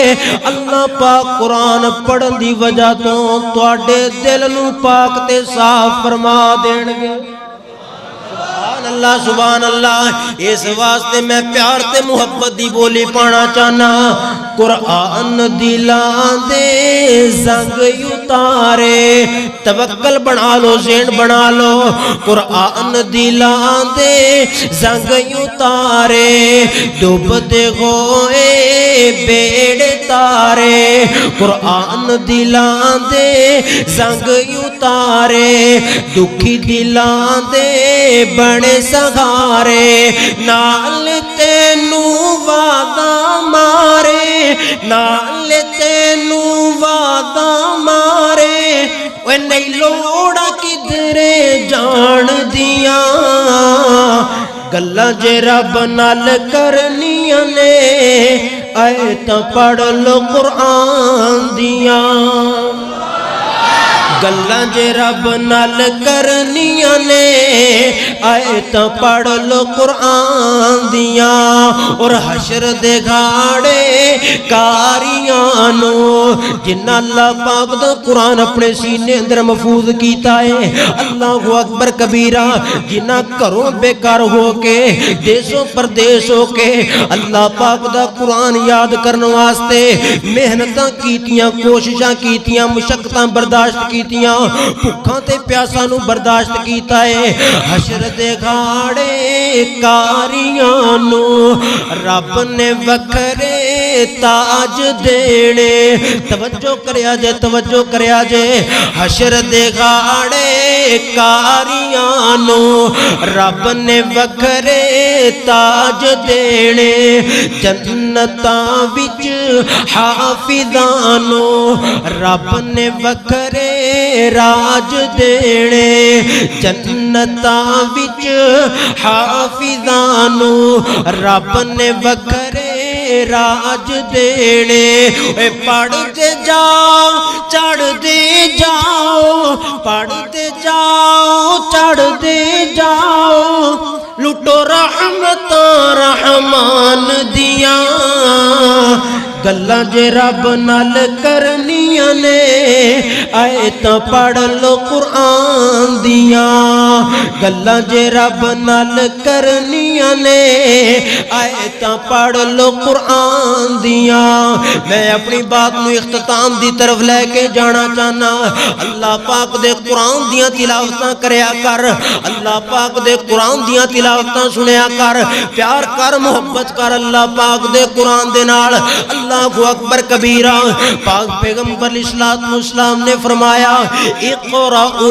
اللہ پاک قرآن پڑھن دی وجہ تو تواڈے دل نو پاک تے صاف فرما دین گے۔ سبحان اللہ سبحان اللہ۔ اس واسطے میں پیار تے محبت دی بولی پانا چاہنا، قرآن دلان دے زنگ اتارے، توکل بنا لو ذہن بنا لو، قرآن دلان دے زنگ اتارے، ڈوبتے ہوئے بیڑ تارے، قرآن دلان دے زنگ اتارے، دکھی دلان دے بڑے سہارے، نال تینو وعدہ مارے، نال تینو وعدہ مارے، وہ نہیں لوڑا کدھرے جان دیاں، گلہ جے رب نال کرنیاں نے، آیتاں پڑھ لو قرآن دیاں، گلاں جے رب نال کرنیاں نے، آیتاں پڑھ لو قرآن دیاں، اور حشر دے گھاڑے کاریاں نو جنہ اللہ پاک دا قرآن اپنے سینے اندر محفوظ کیتا ہے اللہ اکبر کبیرہ جنہ گھروں بیکار ہو کے دیسوں پردیس ہو کے اللہ پاک دا قرآن یاد کرنے واسطے محنتاں کیتیاں کوششاں کیتیاں مشقتاں برداشت کیتیاں بھکھاں تے پیاساں نو برداشت کیتا ہے حشر دے گھاڑے کاریاں نو رب نے وکھرے تاج دینے توجہ کریا جے حشر دے گھاڑے کاریاں نو رب نے وکھرے تاج دینے جنتاں وچ حافظاں نو رب نے وکھرے راج دینے جنتاں وچ حافظاں نو رب نے وکھرے راج دینے اے پڑھتے جاؤ چڑھتے جاؤ پڑھتے جاؤ چڑھتے جاؤ لٹو رحمت رحمان دیاں گلاں جے رب نال کرنیاں نے آیتاں پڑھ لو قرآن دیاں گلاں جے رب نال کرنیاں نے آیتاں پڑھ لو قرآن دیاں میں اپنی بات نو اختتام دی طرف لے کے جانا چاہنا اللہ پاک دے قرآن دیاں تلاوتاں کریا کر اللہ پاک دے قرآن دیاں تلاوتاں سنیا کر پیار کر محبت کر اللہ پاک دے قرآن دے نال اللہ اکبر کبیرہ پاک پیغمبر اسلام نے فرمایا اقرأ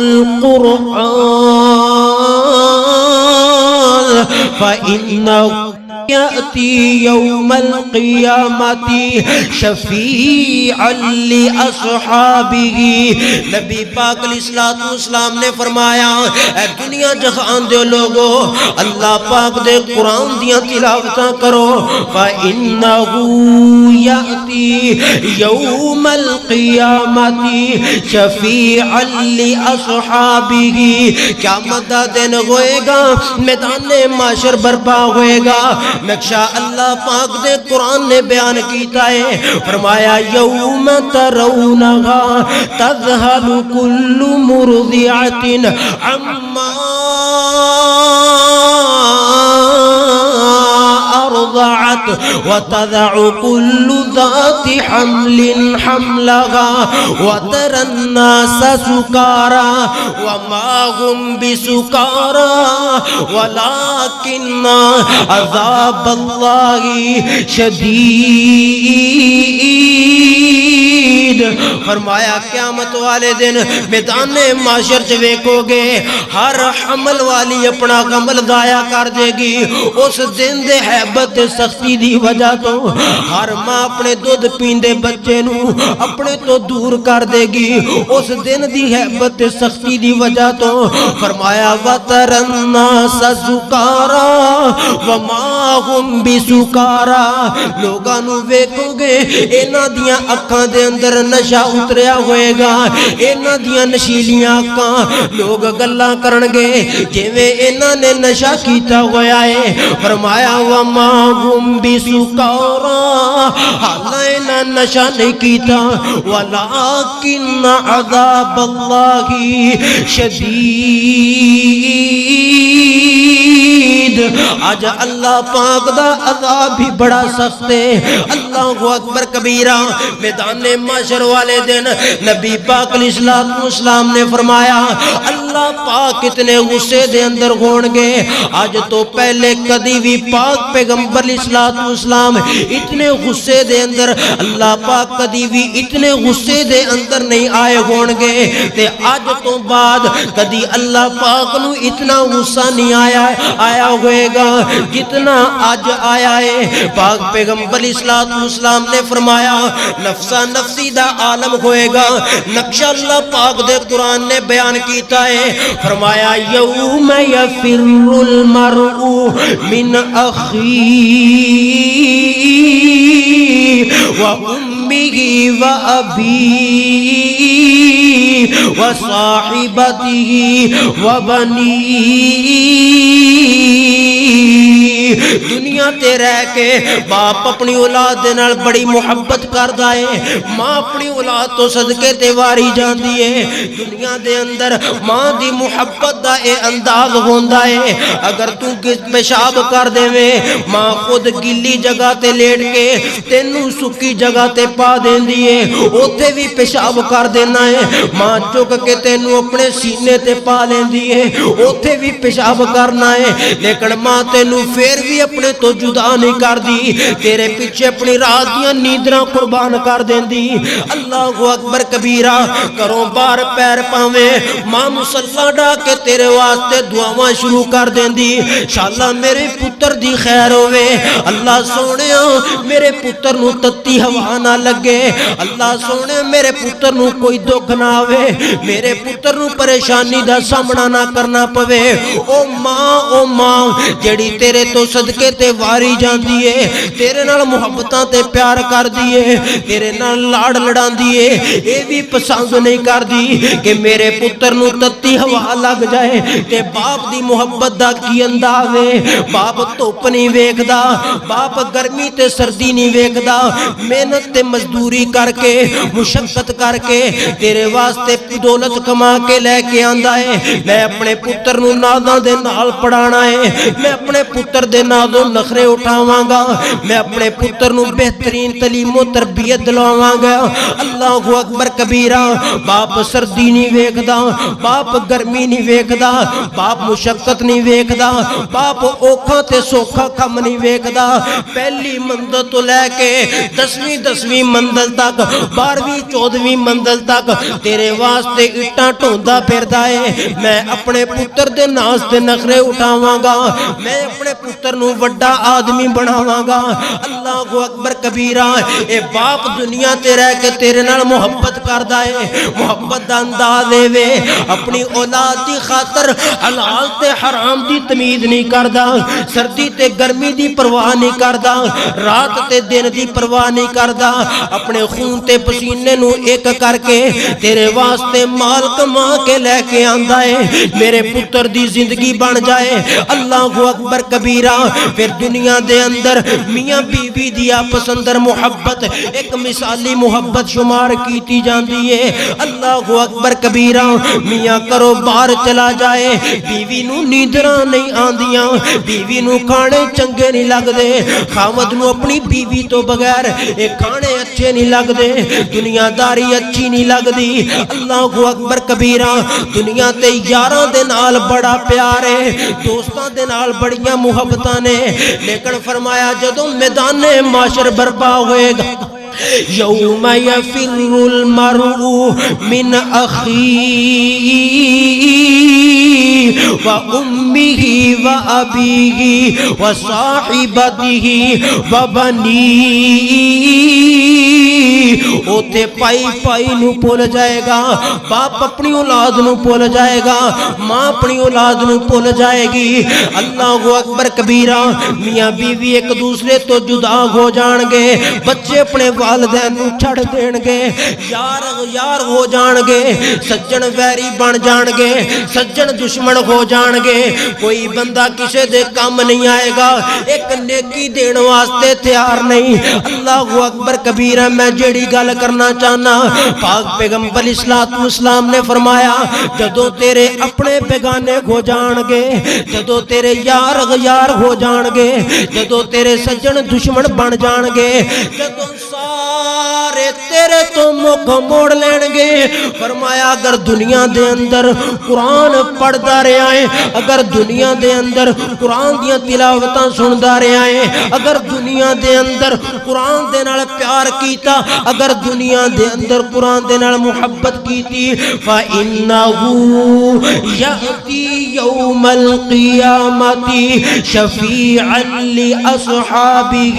القرآن فإنه يأتي يوم القيامة شفيعا لأصحابه نبی پاک علیہ السلام نے فرمایا اے دنیا جہان دے لوگو اللہ پاک دے قرآن دیاں تلاوتاں کرو فإنه يأتي يوم القيامة شفيعا لأصحابه قیامت دا دن ہوئے گا میدان معاشر برپا ہوئے گا نقشہ اللہ پاک دے قرآن نے بیان کیتا ہے فرمایا یوم ترونہا تذہل کل مرضعۃ عما أرضعت وتضع كل ذات حمل حملها وترى الناس سكارى وما هم بسكارى ولكن عذاب الله شدید فرمایا قیامت والے دن میدان معاشر چ ویکھو گے ہر حمل والی اپنا حمل ضائع کر دے گی اس دن دے ہیبت سختی دی وجہ تو ہر ماں اپنے دودھ پیندے بچے نو اپنے تو دور کر دے گی اس دن دی ہیبت سختی دی وجہ تو فرمایا وَتَرَى النَّاسَ سُكَارَى وَمَا هُمْ بِسُكَارَى لوگاں نو ویکھو گے انہاں دیاں اکھاں دے اندر نشہ اتریا ہوئے گا انہاں دیاں نشیلیاں اکھاں لوگ گلاں کرن گے جویں انہاں نے نشہ کیتا ہویا ہے فرمایا وَمَا هُمْ بِسُكَارَى حالانکہ انہاں نشہ نہیں کیتا وَلَكِنَّ عَذَابَ اللَّهِ شدید آج اللہ پاک دا عذاب بھی بڑا سخت ہے اللہ اکبر کبیرہ میدان معاشر والے دن نبی پاک علیہ السلام نے فرمایا اللہ پاک اتنے غصے دے اندر ہون گے آج تو پہلے کدی بھی پاک پیغمبر علیہ السلام اتنے غصے دے اندر اللہ پاک کدی بھی اتنے غصے دے اندر نہیں آئے ہون گے تے آج تو بعد کدی اللہ پاک نو اتنا غصہ نہیں آیا ہوئے گا جتنا آج آیا ہے پاک پیغمبر علیہ السلام نے فرمایا نفسا نفسی دا عالم ہوئے گا نقشہ اللہ پاک دے قرآن نے بیان کیتا ہے فرمایا یوم یفر المرء من اخی و امه و ابی و صاحبته و بنی دنیا تے رہ کے باپ اپنی اولاد دے نال بڑی محبت کردا ہے، ماں اپنی اولاد تو صدقے تے واری جاندی ہے۔ دنیا دے اندر ماں دی محبت دا اے انداز ہوندا ہے، اگر تو پیشاب کر دے ماں خود گلی جگہ تے لیٹ کے تینوں سکی جگہ تے پا دیندی ہے، اوتھے بھی پیشاب کر دینا ہے، ماں چک کے تینوں اپنے سینے تے پا لیندی ہے، اوتھے بھی پیشاب کرنا ہے، لیکن ماں تینوں پھر بھی اپنے تو جدا نہیں کر دی، تیرے پیچھے اپنی رات دیاں نیندراں قربان کر دیندی۔ اللہ اکبر کبیرہ، کروں بار پیر پاویں ماں مصلی ڈا کے تیرے واسطے دعاواں شروع کر دیندی، انشاءاللہ میرے پتر دی خیر ہوے، اللہ سونیا میرے پتر نو تتی ہوا نہ لگے، اللہ سونے میرے پتر نو کوئی دکھ نہ آوے، میرے پتر نو پریشانی دا سامنا نہ کرنا پوے۔ او ماں جڑی تیرے تو صدقے تے واری جاندی ہے، تیرے نال محبتاں تے پیار کر دیے، تیرے نال لاڑ لڑان دیے، اے بھی پسند نہیں کر دی کہ میرے پتر نو تتی ہوا لگ جائے۔ تے باپ دی محبت دا کی انداز ہے، باپ دھوپ نہیں ویکھدا، باپ گرمی تے سردی نہیں ویکھدا، محنت تے مزدوری کر کے مشقت کر کے تیرے واسطے دولت کما کے لے کے آندا ہے۔ میں اپنے پتر نو نازاں دے نال پڑھانا ہے، میں اپنے پتر دے نازوں نخرے اٹھاواں گا، میں اپنے پتر نو بہترین تعلیم و تربیت دلواواں گا۔ اللہ اکبر کبیرہ، باپ سردی نہیں ویکھدا، باپ گرمی نہیں ویکھدا، باپ مشقت نہیں ویکھدا، باپ اوکھا تے سوکھا کم نہیں ویکھدا، پہلی منزل تو لے کے 10ویں منزل تک، 12ویں 14ویں منزل تک تیرے واسطے اٹھاں ٹھوندا پھردا ہے۔ میں اپنے پتر دے ناز تے نخرے اٹھاواں گا، میں اپنے پتر نو وڈا آدمی بناواں گا۔ اللہ اکبر کبیرہ، اے باپ دنیا تے رہ کے تیرے نال محبت کردا ہے، محبت دا انداز وے، اپنی اولاد دی خاطر حلال تے حرام دی تمیز نہیں کردا، سردی تے گرمی دی پرواہ نہیں کردا، رات تے دن دی پرواہ نہیں کردا، اپنے خون تے پسینے نو ایک کر کے تیرے واسطے مال کما کے لے کے آندا ہے، میرے پتر دی زندگی بن جائے۔ اللہ اکبر کبیرہ، پھر دنیا دے اندر میاں بیوی دی آپس اندر محبت ایک مثالی محبت شمار کیتی جاندی ہے۔ اللہ اکبر کبیرہ، میاں کرو باہر چلا جائے، بیوی نو نیندراں نہیں آندیاں، بیوی نو کھانے چنگے نہیں لگ دے، خاوند نو اپنی بیوی تو بغیر ایک کھانے اچھے نہیں لگ دے، دنیا داری اچھی نہیں لگ دی۔ اللہ اکبر کبیرہ، دنیا تے یاراں دے نال بڑا پیار ہے، دوستاں دے نال بڑیاں محبتاں نے، لیکن فرمایا جدوں میدان معاشر برپا ہوئے گا، یوم یفر المرء من اخیہ و امہ و ابیہ و صاحبتہ و بنیہ، اوتے پائی نو بھول جائے گا، باپ اپنی اولاد نو بھول جائے گا، ماں اپنی اولاد نو بھول جائے گی۔ اللہ اکبر کبیرہ، میاں بیوی ایک دوسرے تو جدا ہو جان گے، بچے اپنے والدین نو چھڑ دین گے، یار ہو جان گے، سجن ویری بن جان گے، سجن دشمن ہو جان گے، کوئی بندہ کسے دے کام نہیں آئے گا، ایک نیکی دین واسطے تیار نہیں۔ اللہ اکبر کبیرہ، میں جڑی گل کرنا چاہنا، پاک پیغمبر اسلام نے فرمایا جدو تیرے اپنے بیگانے ہو جان گے، جدو تیرے یار ہو جان گے، جدو تیرے سجن دشمن بن جان گے، جدو سارے تیرے تو مکھ موڑ لین گے، فرمایا اگر دنیا دے اندر قرآن پڑھدا رہا ہے، اگر دنیا دے اندر قرآن دیاں تلاوتاں سندا رہا ہے، اگر دنیا دے اندر قرآن دے نال پیار کیتا، اگر دنیا دے اندر قرآن دے نال محبت کیتی، فَإِنَّهُ يَأْتِي يَوْمَ الْقِيَامَةِ شَفِيعًا لِأَصْحَابِهِ،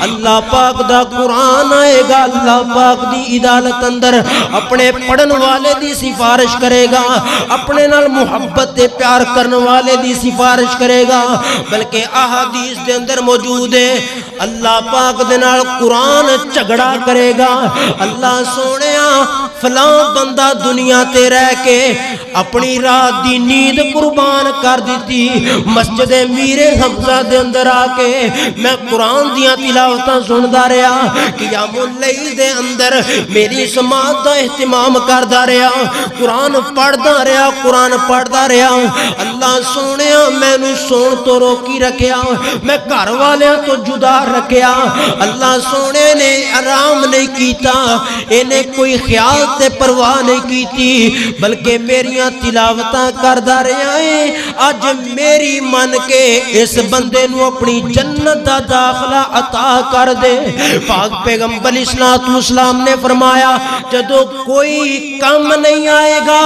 اللہ پاک دا قرآن آئے گا، اللہ اللہ پاک دی عدالت اندر اپنے پڑھن والے دی سفارش کرے گا، اپنے نال محبت تے پیار کرن والے دی سفارش کرے گا، بلکہ احادیث دے اندر موجود ہے اللہ پاک دے نال قرآن جھگڑا کرے گا۔ اللہ سونیا فلاں بندہ دنیا تے رہ کے اپنی رات دی نیند قربان کر دیتی، مسجد میر حمزہ دے اندر آ کے میں قرآن دیاں تلاوتاں سندا رہا، قیام اللیل دے اندر میری سماعت دا اہتمام کردا رہا، قرآن پڑھدا رہا، قرآن پڑھدا رہا۔ اللہ سونیا مینوں سون تو روکی رکھیا، میں گھر والیاں تو جدا رکھیا۔ اللہ سونے نے آرام نہیں کیتا، انہیں کوئی خیال تے پرواہ نہیں کیتی، بلکہ میریاں تلاوتاں کردا رہا ہے۔ اج میری من کے اس بندے نو اپنی جنت دا داخلہ عطا کر دے۔ پاک پیغمبر اسلام نے فرمایا جدو کوئی کم نہیں آئے گا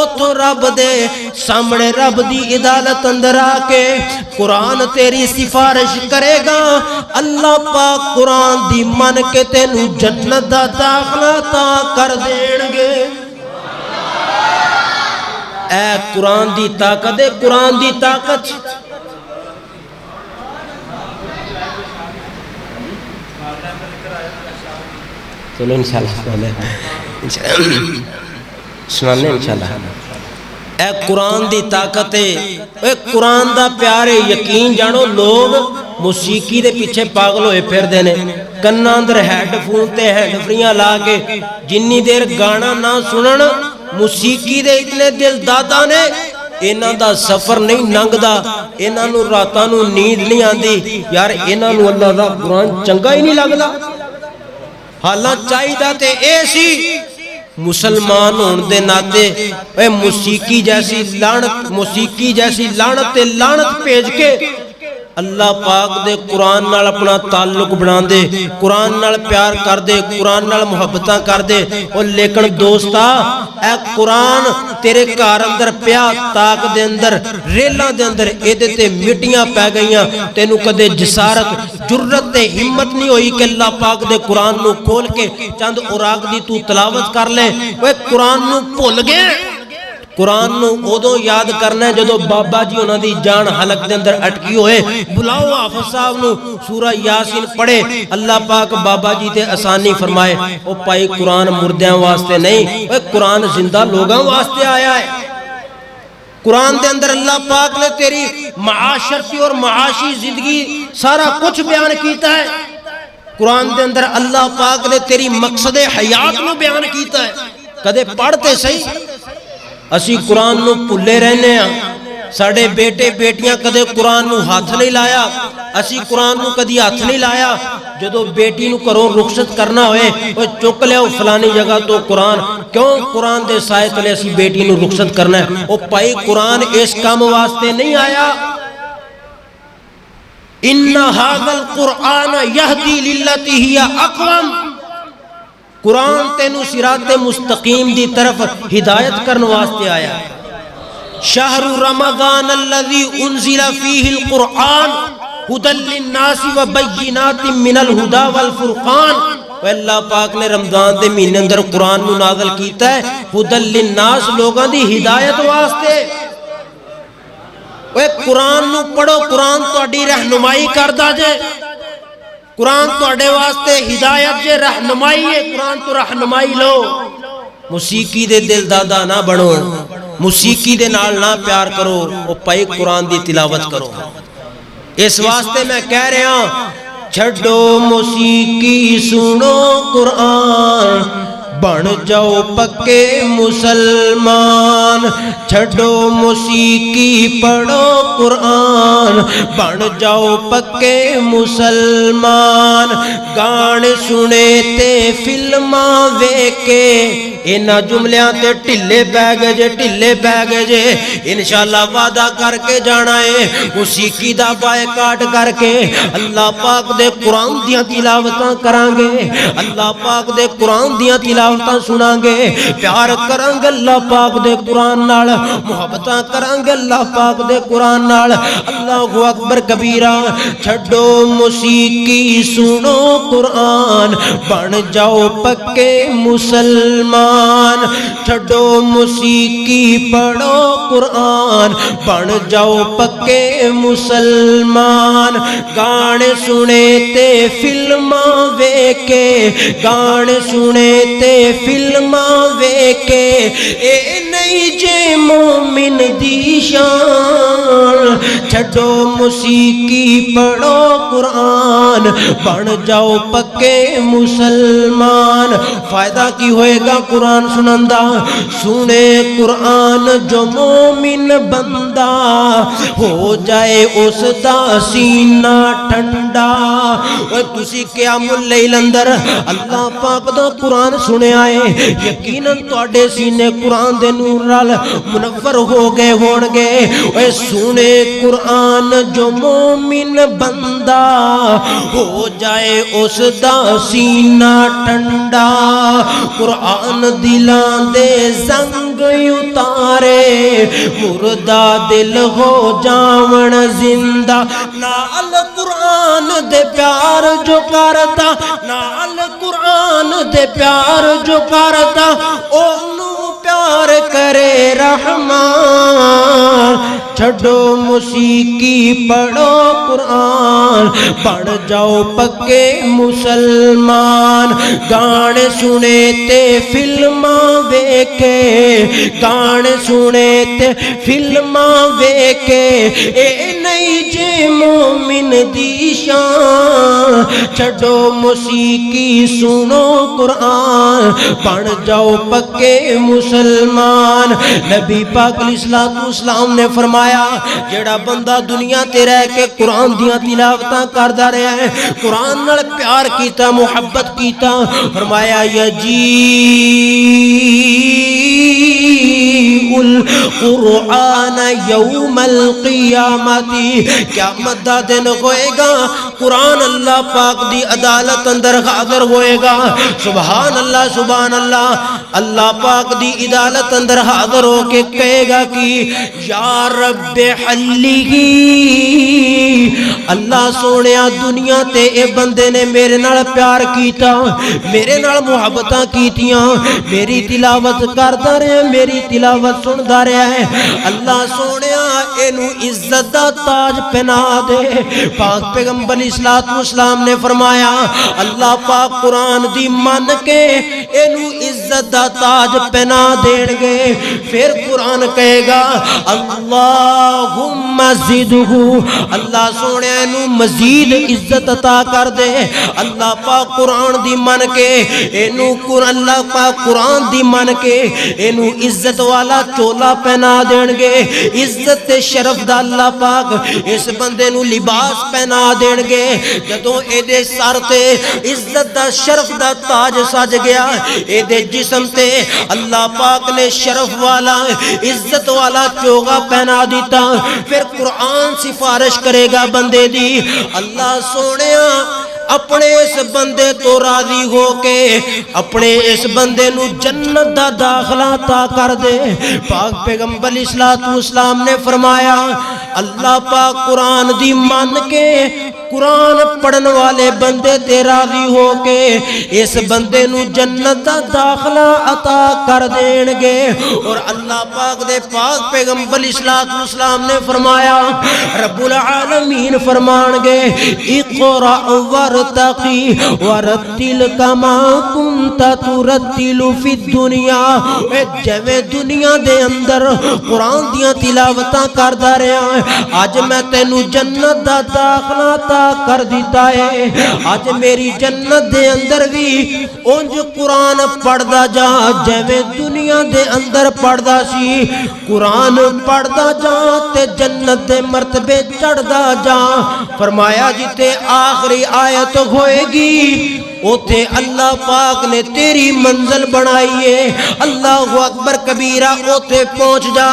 اتھوں رب دے سامنے رب دی عدالت اندر آ کے قرآن تیری سفارش کرے گا، اللہ پاک قرآن دی من کے تینوں جنت دا داخلہ عطا کر دین گے۔ اے قرآن دی طاقت ہے، قرآن دی طاقت۔ چلو انشاءاللہ سنانے انشاءاللہ۔ اے قرآن دی طاقت ہے، اے قرآن دا پیار ہے۔ یقین جانو لوگ موسیقی دے پیچھے پاگل ہوئے پھر دینے، کناں اندر ہیڈ فون تے ہیڈ فریاں لا کے جنی دیر گانا نہ سنن، موسیقی دے اتنے دل دادا نے انہاں دا سفر نہیں ننگدا، انہاں نو راتاں نو نیند نہیں آندی۔ یار انہاں نو اللہ دا قرآن چنگا ہی نہیں لگدا۔ حالاں چاہیدا تے اے سی مسلمان ہون دے ناتے اے موسیقی جیسی لعنت تے لعنت بھیج کے اللہ پاک دے قرآن نال اپنا تعلق بنا دے، قرآن نال پیار کر دے، قرآن نال محبتاں کر دے۔ اور لیکن دوستا اے قرآن تیرے گھر اندر پیا تاک دے اندر ریلاں دے اندر ایدے تے مٹیاں پہ گئیاں، تینوں کدے جسارت جرت تے ہمت نہیں ہوئی کہ اللہ پاک دے قرآن نو کھول کے چند اوراق دی تو تلاوت کر لے۔ وہ قرآن نو بھول گئے۔ قرآن نو ادو یاد کرنا ہے جدو بابا جی انہاں دی جان حلق دے اندر اٹکی ہوئے، بلاؤ حافظ صاحب نو سورہ یاسین پڑھے، اللہ پاک بابا جی تے آسانی فرمائے۔ او پائی قرآن مردیاں واسطے نہیں، اے قرآن زندہ لوگاں واسطے آیا ہے۔ قرآن دے اندر اللہ پاک نے تیری معاشرتی اور معاشی زندگی سارا کچھ بیان کیتا ہے۔ قرآن دے اندر اللہ پاک نے تیری مقصد حیات نو بیان کیتا ہے۔ کدے پڑھتے صحیح اسی قرآن نو پلے رہنے ہیں، ساڑے بیٹے بیٹیاں کدے قرآن نو ہاتھ نہیں لایا، اسی قرآن نو کدی ہاتھ نہیں لایا۔ جدو بیٹی نو کرو رخصت کرنا ہوئے وہ چک لے فلانی جگہ تو قرآن، کیوں قرآن دے سائے تلے اسی بیٹی نو رخصت کرنا ہے؟ او پائی قرآن اس کام واسطے نہیں آیا۔ ان ھذا القرآن یہدی للتی ہی اقوم، قرآن تینو صراط مستقیم دی طرف ہدایت کرنے واسطے آیا۔ شہر رمضان الذی انزل فیہ القرآن ھدی للناس وبینات من الہدی والفرقان، اللہ پاک نے رمضان دے مہینے اندر قرآن نو نازل کیتا ہے ھدی للناس لوگاں دی ہدایت واسطے۔ اے قرآن نو پڑھو، قرآن تہاڈی رہنمائی کردا جے، قرآن تہاڈے واسطے ہدایت جے، رہنمائی ہے، قرآن تو رہنمائی لو۔ موسیقی دے دل دادا نہ بنو، موسیقی دے نال نہ پیار کرو، او پائی قرآن دی تلاوت کرو۔ اس واسطے میں کہہ رہا ہوں چھڈو موسیقی سنو قرآن، بن جاؤ پکے مسلمان۔ چھڈو موسیقی پڑھو قرآن، بن جاؤ پکے مسلمان۔ گانے سنے تے فلماں ویکھے، انہاں جملیاں تے ٹھلے پہ گئے جے، انشاءاللہ وعدہ کر کے جانا ہے موسیقی دا بائیکاٹ کر کے اللہ پاک دے قرآن دیاں تلاوتاں کران گے، اللہ پاک دے قرآن دیاں تلاوتاں سناں گے، پیار کران گے اللہ پاک دے قرآن نال، محبتاں کران گے اللہ پاک دے قرآن نال۔ اللہ اکبر کبیرہ۔ چھڈو موسیقی سنو قرآن بن جاؤ پکے مسلمان چھڈو موسیقی پڑھو قرآن بن جاؤ پکے مسلمان گانے سنے تے فلماں ویکھے گانے سنے تے فلماں ویکھے اے نہیں جے مومن دی شان چھڈو موسیقی پڑھو قرآن بن جاؤ پکے مسلمان فائدہ کی ہوئے گا قرآن سنندہ سنے قرآن جو مومن بندہ ہو جائے اس دا سینہ ٹھنڈا تسی قیام اللیل اندر اللہ پاک دا قرآن سنے آئے یقیناً تواڈے سینے قرآن دے نور نال منور ہو گئے ہون گے سنے قرآن جو مومن بندہ ہو جائے اس دا سینہ ٹھنڈا قرآن دلان دے زنگ اتارے مردہ دل ہو جاون زندہ نال قرآن دے پیار جو کرتا نال قرآن دے پیار جو کرتا اونوں پیار کرے رحمان چھڈو موسیقی پڑھو قرآن بن جاؤ پکے مسلمان گانے سنے تے فلماں ویکھے گانے سنے تے فلماں ویکھے اے نہیں جے مومن دی شان چھڈو موسیقی سنو قرآن بن جاؤ پکے مسلمان نبی پاک علیہ السلام نے فرمایا جڑا بندہ دنیا تے رہ کے قرآن دیاں تلاوتاں کردا رہا ہے قرآن نال پیار کیتا محبت کیتا فرمایا القرآن یوم القیامت قیامت دا دن ہوئے گا قرآن اللہ پاک دی عدالت اندر حاضر ہوئے گا سبحان اللہ اللہ پاک دی عدالت اندر حاضر ہو کے کہے گا کہ یا رب حلیہی اللہ سونیا دنیا تے اے بندے نے میرے نال پیار کیتا میرے نال محبتاں کیتیاں میری تلاوت کردا رہا میری تلاوت سندا رہا ہے اللہ سونیا اینو عزت دا تاج پہنا دے پاک پیغمبر اسلام نے فرمایا اللہ پاک قرآن دی من کے اینو عزت دا تاج پہنا دین گے پھر قرآن کہے گا اللہم زدہو اللہ سونے اینو مزید عزت عطا کر دے اللہ پاک قرآن دی من کے اینو اللہ پاک قرآن دی من کے اینو عزت والا چولا پہنا دین گے عزت شرف دا اللہ پاک اس بندے نو لباس پہنا دین گے جدوں اے دے سر تے عزت دا شرف دا تاج سج گیا اے دے جسم تے اللہ پاک نے شرف والا عزت والا چوگا پہنا دیتا پھر قرآن سفارش کرے گا بندے دی اللہ سونیا اپنے اس بندے تو راضی ہو کے اپنے اس بندے نو جنت دا داخلہ عطا کر دے پاک پیغمبر اسلام نے فرمایا اللہ پاک قرآن دی مان کے قرآن پڑھن والے بندے تے راضی ہو کے اس بندے نو جنت دا داخلہ عطا کر دین گے اور اللہ پاک دے پاک پیغمبر اسلام نے فرمایا رب العالمین فرمان گے اقرأ ورتقی ورتل کما کنت ترتل فی الدنیا جویں دنیا دے اندر قرآن دیاں تلاوتاں کردا رہا اج میں تینو جنت دا داخلہ عطا کر دیتا ہے آج میری جنت دے اندر بھی اونج قرآن پڑھدا جا جویں دنیا دے اندر پڑھدا سی قرآن پڑھدا جا تے جنت دے مرتبے چڑھدا جا فرمایا جتے آخری آیت ہوئے گی اوتے اللہ پاک نے تیری منزل بنائیے اللہ اکبر کبیرہ اوتے پہنچ جا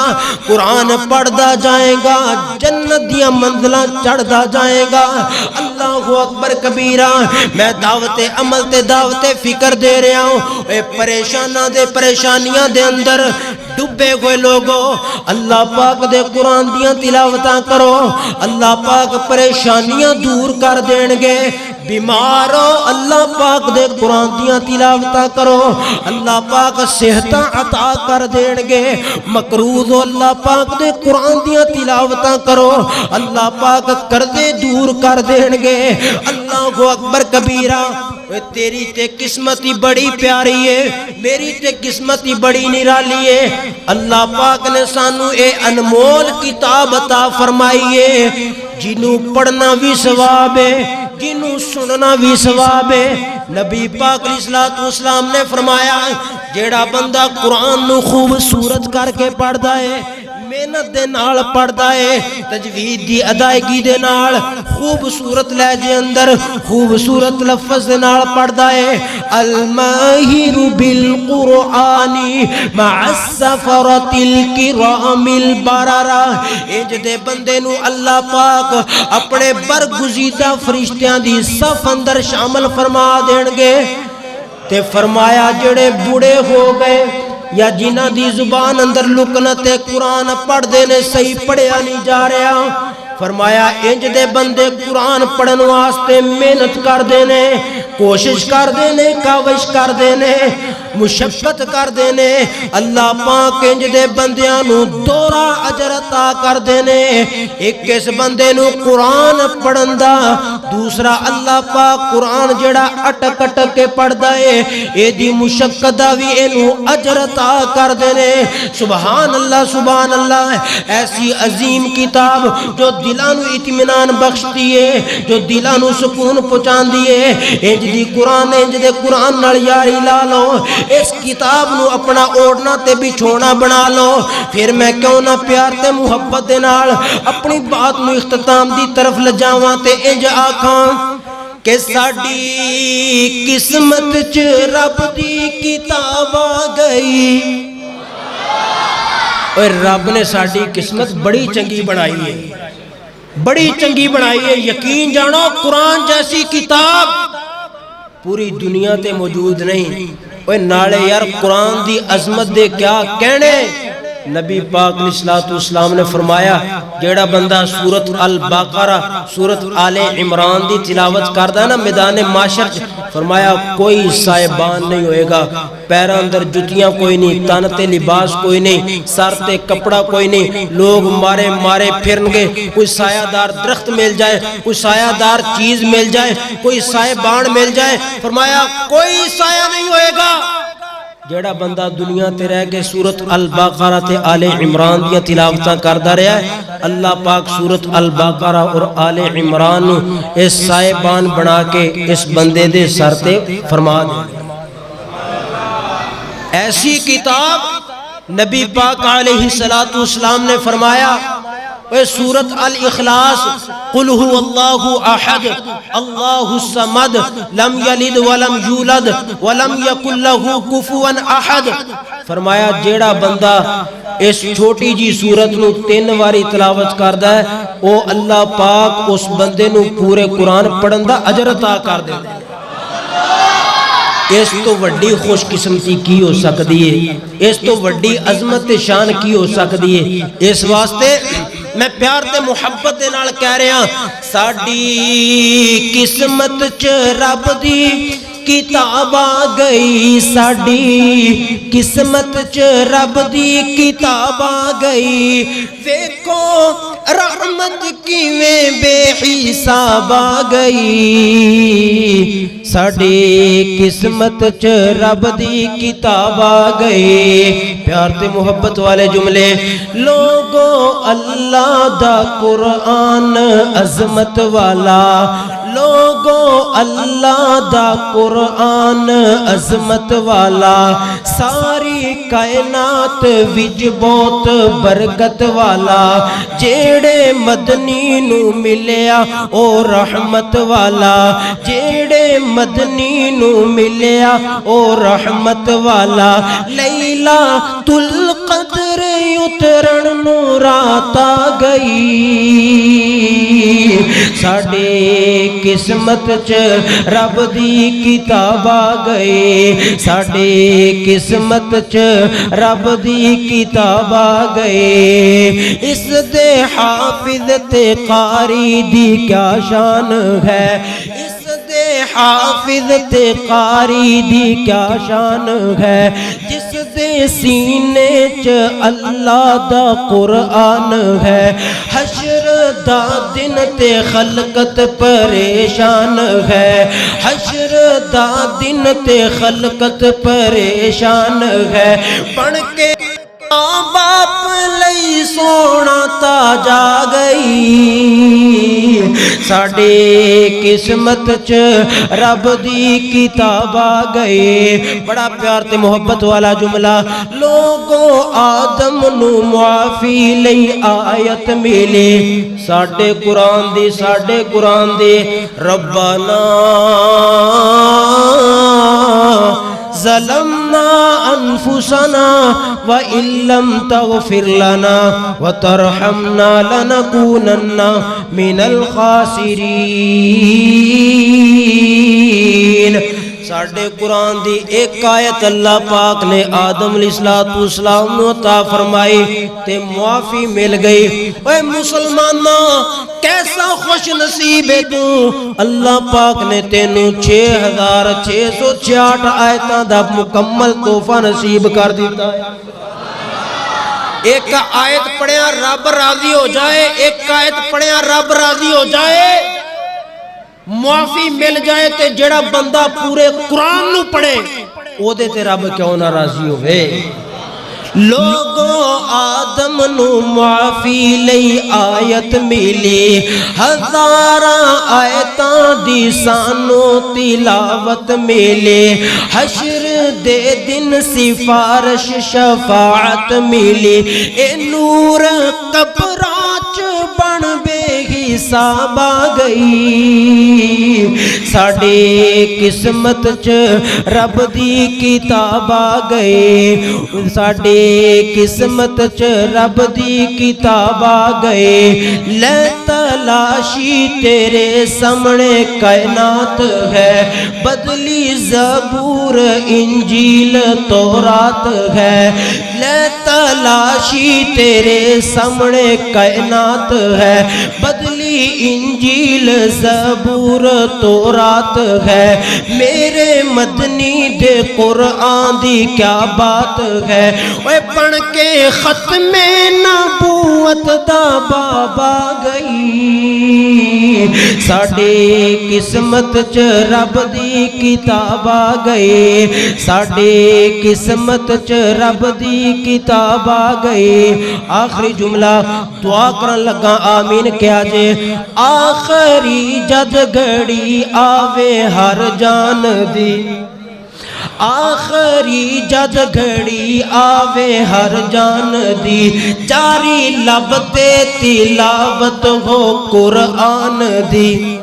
قرآن پڑھدا جائے گا جنت دیا منزلہ چڑھدا جائے گا اللہ اکبر کبیرہ میں دعوت عمل تے دعوت فکر دے رہا ہوں اے پریشانیاں دے اندر ڈبے ہوئے لوگوں اللہ پاک دے قرآن دیاں تلاوتاں کرو اللہ پاک پریشانیاں دور کر دین گے بیمار ہو اللہ پاک دے قرآن دیاں تلاوتاں کرو اللہ پاک صحتاں عطا کر دین گے مقروض ہو اللہ پاک دے قرآن دیاں تلاوتاں کرو اللہ پاک قرضے دور کر دین گے اللہ اکبر کبیرہ تیری تے قسمت ہی بڑی پیاری ہے میری تے قسمت ہی بڑی نرالی ہے اللہ پاک نے سانو اے انمول کتاب عطا فرمائی ہے جنوں پڑھنا بھی ثواب ہے جنوں سننا بھی ثواب ہے نبی پاک علیہ السلام نے فرمایا جیڑا بندہ قرآن نو خوبصورت کر کے پڑھدا ہے محنت دے نال پڑھدا ہے تجوید دی ادائیگی دے نال خوبصورت لہجے اندر خوبصورت لفظ دے نال پڑھدا ہے الماہر بالقرآن مع السفرۃ الکرام البررہ انج دے بندے نو اللہ پاک اپنے برگزیدہ فرشتیاں دی صف اندر شامل فرما دین گے تے فرمایا جڑے بوڑھے ہو گئے یا جنہ دی زبان اندر لکنت قرآن پڑھ دینے صحیح پڑھیا نہیں جا رہا فرمایا انج دے بندے قرآن پڑھن واسطے محنت کر دینے کوشش کر دینے کاوش کر دینے مشقت کر دینے اللہ پاک انج دے بندیاں نو دورا اجر عطا کر دینے ایک اس بندے نو قرآن پڑھن دا دوسرا اللہ پاک قرآن جڑا اٹک اٹک کے پڑھدا ہے اے دی مشقت دا وی اینو اجر عطا کر دینے سبحان اللہ ایسی عظیم کتاب جو دلانو اطمینان بخشتی ہے جو دلانو سکون پہنچان دیئے انج دی قرآن انج دے قرآن نال یاری لا لو اس کتاب نو اپنا اوڑنا تے بچھونا بنا لو پھر میں کیوں نہ پیار تے محبت دے نال اپنی بات نو اختتام دی طرف لجاواں تے انج آکھاں کہ ساڈی قسمت چ رب دی کتاب آ گئی اور رب نے ساڈی قسمت بڑی چنگی بنائی ہے بڑی چنگی بنائی ہے یقین جانو قرآن جیسی کتاب پوری دنیا تے موجود نہیں اوے نالے یار قرآن دی عظمت دے کیا کہنے نبی پاک علیہ السلام نے فرمایا جیڑا بندہ سورۃ البقرہ سورۃ آل عمران دی تلاوت کردا ہے نا میدان معاشر فرمایا کوئی سائبان نہیں ہوئے گا پیراں اندر جتیاں کوئی نہیں تن تے لباس کوئی نہیں سر تے کپڑا کوئی نہیں لوگ مارے مارے پھرن گے کوئی سایہ دار درخت مل جائے کوئی سایہ دار چیز مل جائے کوئی سائبان مل جائے فرمایا کوئی سایہ نہیں ہوئے گا جیڑا بندہ دنیا تے رہ کے سورۃ البقرہ تے آل عمران دیا تلاوتاں کردا رہا ہے اللہ پاک سورۃ البقرہ اور آل عمران اس سائبان بنا کے اس بندے دے سر تے فرما دے ایسی کتاب نبی پاک علیہ السلام نے فرمایا سورۃ الاخلاص قل هو اللہ احد اللہ الصمد لم یلد ولم یولد ولم یکن له کفوا احد فرمایا جیڑا بندہ اس چھوٹی جی سورت نو 3 واری تلاوت کردا ہے او اللہ پاک اس بندے نو پورے قرآن پڑھن دا اجر عطا کر دے اس تو وڈی خوش قسمتی کی ہو سکتی ہے اس تو وڈی عظمت شان کی ہو سکتی ہے اس واسطے میں پیار تے محبت دے نال کہہ رہا ساڈی قسمت چ رب دی کتاب آ گئی ساڈی قسمت چ رب دی کتاب آ گئی ویکھو رحمت کیویں بے حساب آ گئی ساڈی قسمت چ رب دی کتاب آ گئی پیار تے محبت والے جملے لوگو اللہ دا قرآن عظمت والا لوگو اللہ دا قرآن عظمت والا ساری کائنات وچ بہت برکت والا جیڑے مدنی نو ملیا او رحمت والا جیڑے مدنی نو ملیا او رحمت والا لیلہ القدر اترن نو رات آ گئی ساڈے قسمت چ رب دی کتاب آ گئی ساڈے قسمت چ رب دی کتاب آ گئی اس دے حافظ تے قاری دی کیا شان ہے اس دے حافظ تے قاری دی کیا شان ہے جس دے سینے چ اللہ دا قرآن ہے حشر دا دن تے خلقت پریشان ہے حشر دا دن تے خلقت پریشان ہے بن کے ماں باپ لئی سونا تاج آ گئی ساڈے قسمت چ رب دی کتاب آ گئی بڑا پیار تے محبت والا جملہ لوگوں آدم نو معافی لئی آیت ملی ساڈے قرآن دی ربنا ظلمنا انفسنا وان لم تغفر لنا وترحمنا لنكونن من الخاسرین ساڈے قرآن دی ایک آیت اللہ پاک نے آدم علیہ السلام نو عطا فرمائی تے معافی مل گئی اے مسلمانوں کیسا خوش نصیب ہے تو اللہ پاک نے تینوں 6666 آیتاں دا مکمل تحفہ نصیب کر دیتا ہے ایک آیت پڑھیا رب راضی ہو جائے ایک آیت پڑھیا رب راضی ہو جائے معافی مل جائے تے جڑا بندہ پورے قرآن نو پڑھے او دے تے رب کیوں نہ راضی ہوئے لوگوں آدم نو معافی لئی آیت ملی ہزاراں آیتاں دی سانو تلاوت ملی حشر دے دن سفارش شفاعت ملی اے نور قبراں چ بن بے حساب آ گئی ساڈے قسمت چ رب دی کتاب آ گئی ساڈے قسمت چ رب دی کتاب آ گئے لے تلاشی تیرے سامنے کائنات ہے بدلی زبور انجیل تورات ہے لے تلاشی تیرے سامنے کائنات ہے بدلی انجیل زبور تورات ہے میرے مدنی دے قرآن دی کیا بات ہے اوے پڑھ کے ختم نبوت دا بابا گئی ساڈے قسمت چ رب دی کتاب آ گئی ساڈے قسمت چ رب دی کتاب آ گئی آخری جملہ دعا کرن لگا آمین کیا جے آخری جد گھڑی آوے ہر جان دی آخری جد گھڑی آوے ہر جان دی جاری لب تے تلاوت ہو قرآن دی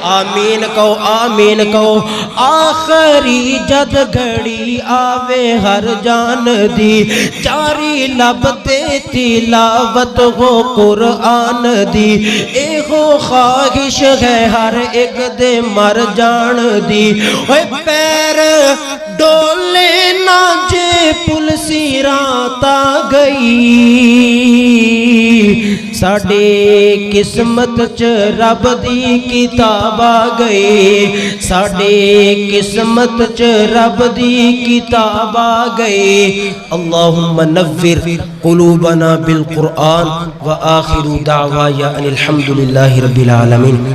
آمین کہو آخری جد گھڑی آوے ہر جان دی جاری لب تے تلاوت ہو قرآن دی اے ہو خواہش ہے ہر ایک دے مر جان دی اے پیر ڈولے نہ جے پلسی رات آ گئی ساڈے قسمت چ رب دی کتاب آ گئی ساڈے قسمت چ رب دی کتاب آ گئی اللہم نور قلوبنا بالقرآن وآخر دعوایا ان الحمدللہ رب العالمین